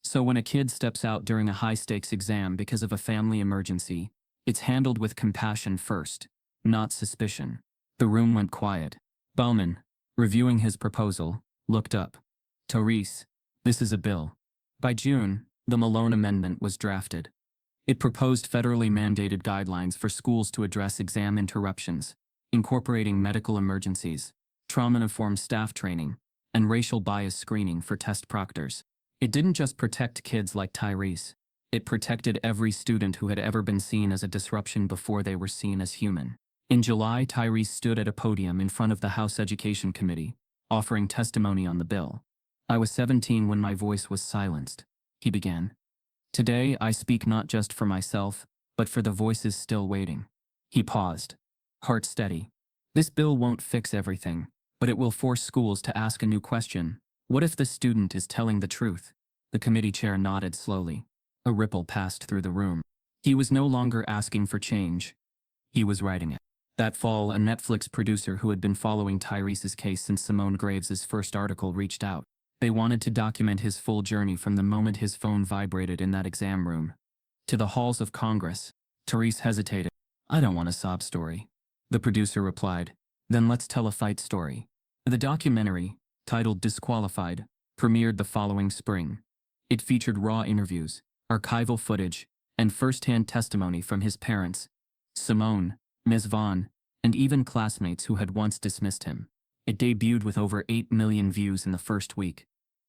So when a kid steps out during a high-stakes exam because of a family emergency, it's handled with compassion first, not suspicion. The room went quiet. Bowman, reviewing his proposal, looked up. Tyrese, this is a bill. By June, the Malone Amendment was drafted. It proposed federally mandated guidelines for schools to address exam interruptions, incorporating medical emergencies, trauma-informed staff training, and racial bias screening for test proctors. It didn't just protect kids like Tyrese. It protected every student who had ever been seen as a disruption before they were seen as human. In July, Tyrese stood at a podium in front of the House Education Committee, offering testimony on the bill. I was 17 when my voice was silenced, he began. Today, I speak not just for myself, but for the voices still waiting. He paused, heart steady. This bill won't fix everything, but it will force schools to ask a new question. What if the student is telling the truth? The committee chair nodded slowly. A ripple passed through the room. He was no longer asking for change. He was writing it. That fall, a Netflix producer who had been following Tyrese's case since Simone Graves' first article reached out. They wanted to document his full journey from the moment his phone vibrated in that exam room to the halls of Congress. Tyrese hesitated. I don't want a sob story. The producer replied, then let's tell a fight story. The documentary, titled Disqualified, premiered the following spring. It featured raw interviews, archival footage, and first-hand testimony from his parents, Simone, Ms. Vaughn, and even classmates who had once dismissed him. It debuted with over 8 million views in the first week.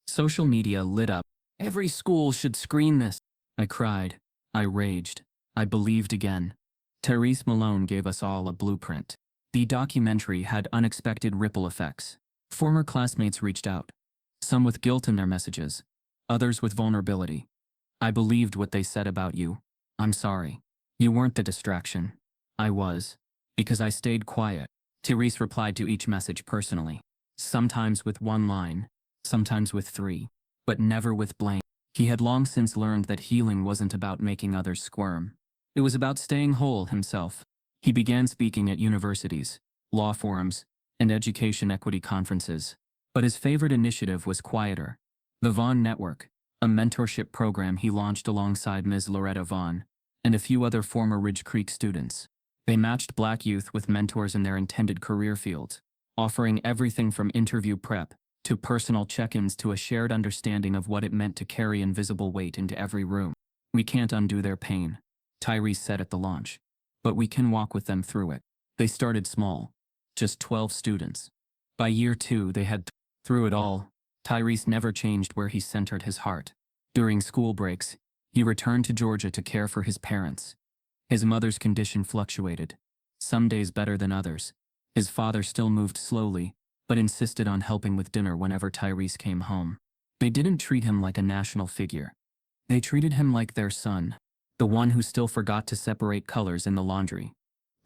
Social media lit up. Every school should screen this. I cried. I raged. I believed again. Tyrese Malone gave us all a blueprint. The documentary had unexpected ripple effects. Former classmates reached out, some with guilt in their messages, others with vulnerability. I believed what they said about you. I'm sorry. You weren't the distraction. I was. Because I stayed quiet. Tyrese replied to each message personally, sometimes with one line, sometimes with 3, but never with blame. He had long since learned that healing wasn't about making others squirm. It was about staying whole himself. He began speaking at universities, law forums, and education equity conferences. But his favorite initiative was quieter. The Vaughn Network, a mentorship program he launched alongside Ms. Loretta Vaughn and a few other former Ridge Creek students. They matched Black youth with mentors in their intended career fields, offering everything from interview prep to personal check-ins to a shared understanding of what it meant to carry invisible weight into every room. We can't undo their pain, Tyrese said at the launch, but we can walk with them through it. They started small, just 12 students. By year 2, they had through it all. Tyrese never changed where he centered his heart. During school breaks, he returned to Georgia to care for his parents. His mother's condition fluctuated, some days better than others. His father still moved slowly, but insisted on helping with dinner whenever Tyrese came home. They didn't treat him like a national figure. They treated him like their son, the one who still forgot to separate colors in the laundry,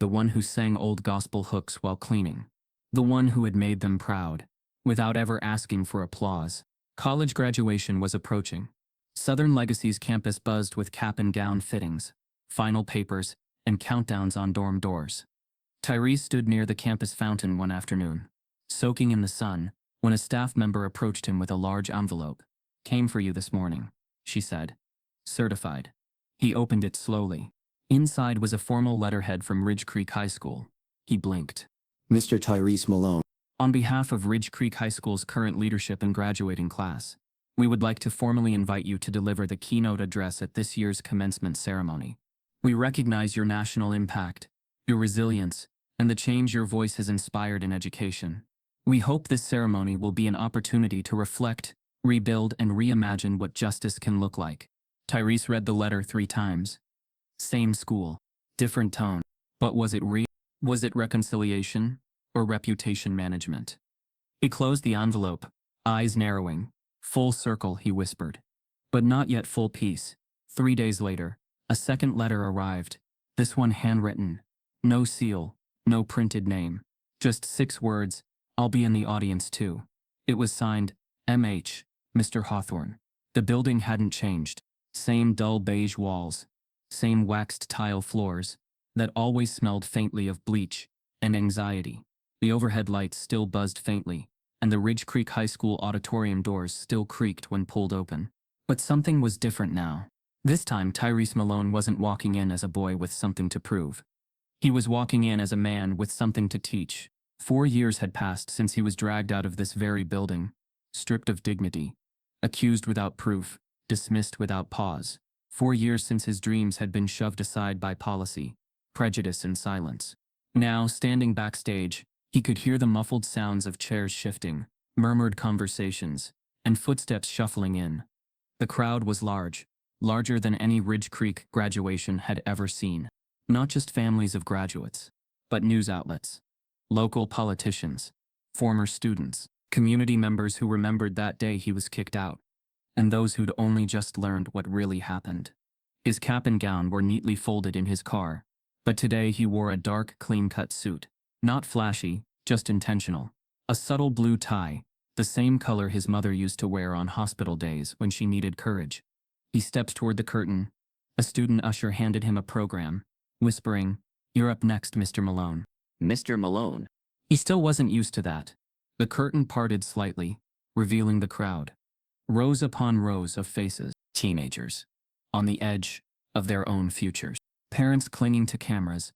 the one who sang old gospel hooks while cleaning, the one who had made them proud, without ever asking for applause. College graduation was approaching. Southern Legacy's campus buzzed with cap and gown fittings, final papers, and countdowns on dorm doors. Tyrese stood near the campus fountain one afternoon, soaking in the sun, when a staff member approached him with a large envelope. Came for you this morning, she said. Certified. He opened it slowly. Inside was a formal letterhead from Ridge Creek High School. He blinked. Mr. Tyrese Malone. On behalf of Ridge Creek High School's current leadership and graduating class, we would like to formally invite you to deliver the keynote address at this year's commencement ceremony. We recognize your national impact, your resilience, and the change your voice has inspired in education. We hope this ceremony will be an opportunity to reflect, rebuild, and reimagine what justice can look like. Tyrese read the letter 3 times. Same school, different tone. But was it real? Was it reconciliation or reputation management? He closed the envelope, eyes narrowing. Full circle, he whispered. But not yet full peace. 3 days later, a second letter arrived, this one handwritten. No seal, no printed name. Just 6 words, I'll be in the audience too. It was signed, M.H., Mr. Hawthorne. The building hadn't changed. Same dull beige walls. Same waxed tile floors that always smelled faintly of bleach and anxiety. The overhead lights still buzzed faintly, and the Ridge Creek High School auditorium doors still creaked when pulled open. But something was different now. This time, Tyrese Malone wasn't walking in as a boy with something to prove. He was walking in as a man with something to teach. 4 years had passed since he was dragged out of this very building, stripped of dignity, accused without proof, dismissed without pause. 4 years since his dreams had been shoved aside by policy, prejudice, and silence. Now, standing backstage, he could hear the muffled sounds of chairs shifting, murmured conversations, and footsteps shuffling in. The crowd was large, larger than any Ridge Creek graduation had ever seen. Not just families of graduates, but news outlets, local politicians, former students, community members who remembered that day he was kicked out, and those who'd only just learned what really happened. His cap and gown were neatly folded in his car, but today he wore a dark, clean-cut suit. Not flashy, just intentional. A subtle blue tie, the same color his mother used to wear on hospital days when she needed courage. He stepped toward the curtain. A student usher handed him a program, whispering, "You're up next, Mr. Malone." Mr. Malone. He still wasn't used to that. The curtain parted slightly, revealing the crowd. Rows upon rows of faces, teenagers, on the edge of their own futures. Parents clinging to cameras,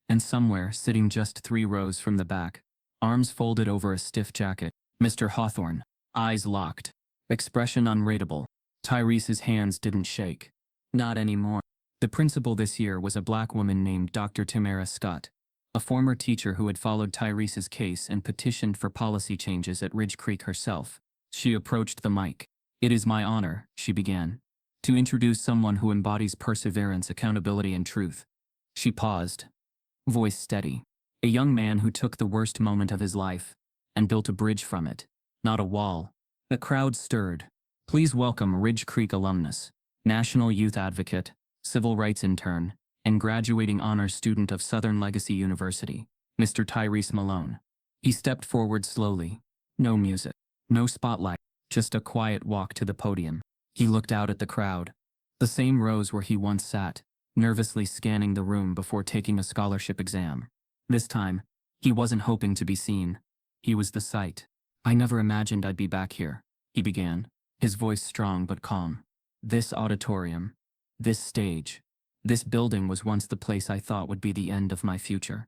and somewhere, sitting just 3 rows from the back, arms folded over a stiff jacket, Mr. Hawthorne, eyes locked, expression unreadable. Tyrese's hands didn't shake. Not anymore. The principal this year was a black woman named Dr. Tamara Scott, a former teacher who had followed Tyrese's case and petitioned for policy changes at Ridge Creek herself. She approached the mic. "It is my honor," she began, "to introduce someone who embodies perseverance, accountability, and truth." She paused, voice steady. A young man who took the worst moment of his life and built a bridge from it, not a wall. The crowd stirred. Please welcome Ridge Creek alumnus, national youth advocate, civil rights intern, and graduating honors student of Southern Legacy University, Mr. Tyrese Malone. He stepped forward slowly. No music, no spotlight, just a quiet walk to the podium. He looked out at the crowd, the same rows where he once sat, nervously scanning the room before taking a scholarship exam. This time, he wasn't hoping to be seen. He was the sight. "I never imagined I'd be back here," he began, his voice strong but calm. "This auditorium, this stage, this building was once the place I thought would be the end of my future."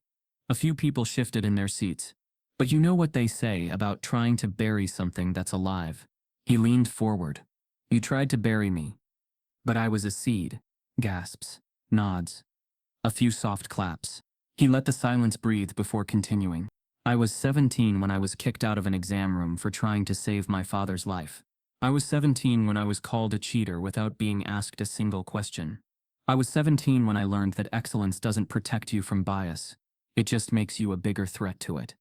A few people shifted in their seats. "But you know what they say about trying to bury something that's alive." He leaned forward. "You tried to bury me, but I was a seed." Gasps, nods, a few soft claps. He let the silence breathe before continuing. "I was 17 when I was kicked out of an exam room for trying to save my father's life. I was 17 when I was called a cheater without being asked a single question. I was 17 when I learned that excellence doesn't protect you from bias. It just makes you a bigger threat to it."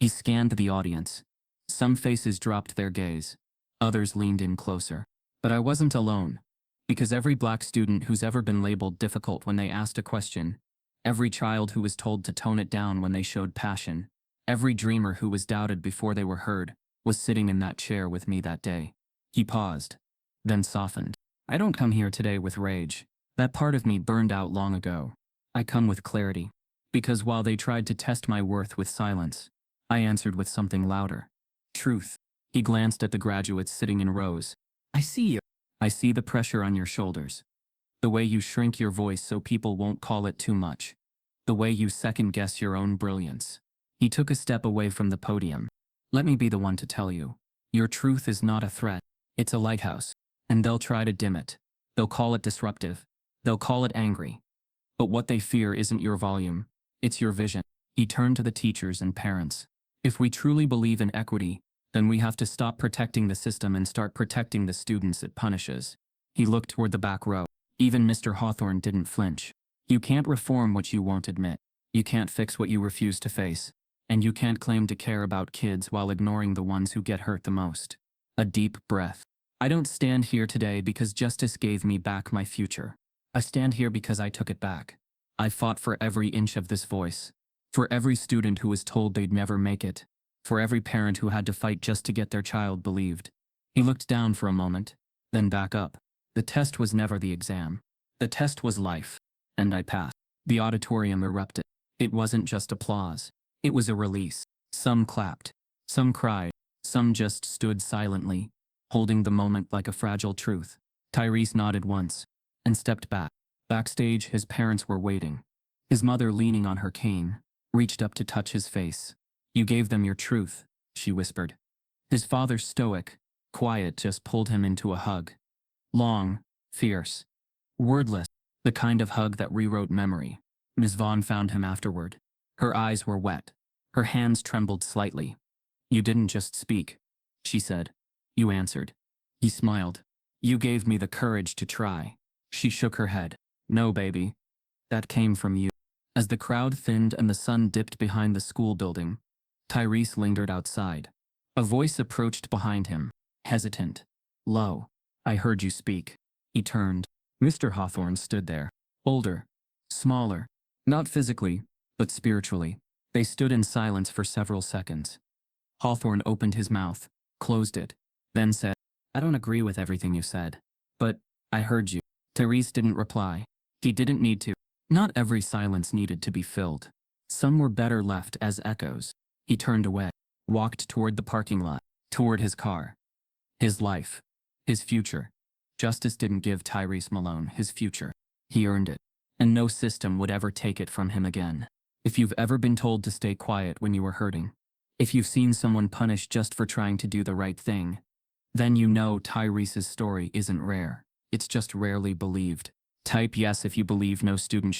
He scanned the audience. Some faces dropped their gaze. Others leaned in closer. But I wasn't alone. Because every black student who's ever been labeled difficult when they asked a question, every child who was told to tone it down when they showed passion, every dreamer who was doubted before they were heard, was sitting in that chair with me that day. He paused, then softened. "I don't come here today with rage. That part of me burned out long ago. I come with clarity. Because while they tried to test my worth with silence, I answered with something louder. Truth." He glanced at the graduates sitting in rows. "I see you. I see the pressure on your shoulders. The way you shrink your voice so people won't call it too much. The way you second-guess your own brilliance. He took a step away from the podium. Let me be the one to tell you. Your truth is not a threat. It's a lighthouse. And they'll try to dim it. They'll call it disruptive. They'll call it angry. But what they fear isn't your volume. It's your vision. He turned to the teachers and parents. If we truly believe in equity, then we have to stop protecting the system and start protecting the students it punishes. He looked toward the back row. Even Mr. Hawthorne didn't flinch. You can't reform what you won't admit. You can't fix what you refuse to face. And you can't claim to care about kids while ignoring the ones who get hurt the most. A deep breath. I don't stand here today because justice gave me back my future. I stand here because I took it back. I fought for every inch of this voice. For every student who was told they'd never make it. For every parent who had to fight just to get their child believed. He looked down for a moment, then back up. The test was never the exam. The test was life. And I passed. The auditorium erupted. It wasn't just applause. It was a release. Some clapped. Some cried. Some just stood silently, holding the moment like a fragile truth. Tyrese nodded once and stepped back. Backstage, his parents were waiting. His mother, leaning on her cane, reached up to touch his face. You gave them your truth, she whispered. His father, stoic, quiet, just pulled him into a hug. Long, fierce, wordless, the kind of hug that rewrote memory. Ms. Vaughn found him afterward. Her eyes were wet. Her hands trembled slightly. You didn't just speak, she said. You answered. He smiled. You gave me the courage to try. She shook her head. No, baby. That came from you. As the crowd thinned and the sun dipped behind the school building, Tyrese lingered outside. A voice approached behind him, hesitant, low. I heard you speak. He turned. Mr. Hawthorne stood there, older, smaller, not physically, but spiritually. They stood in silence for several seconds. Hawthorne opened his mouth, closed it, then said, I don't agree with everything you said, but I heard you. Tyrese didn't reply. He didn't need to. Not every silence needed to be filled. Some were better left as echoes. He turned away, walked toward the parking lot, toward his car. His life. His future. Justice didn't give Tyrese Malone his future. He earned it. And no system would ever take it from him again. If you've ever been told to stay quiet when you were hurting, if you've seen someone punished just for trying to do the right thing, then you know Tyrese's story isn't rare. It's just rarely believed. Type yes if you believe no student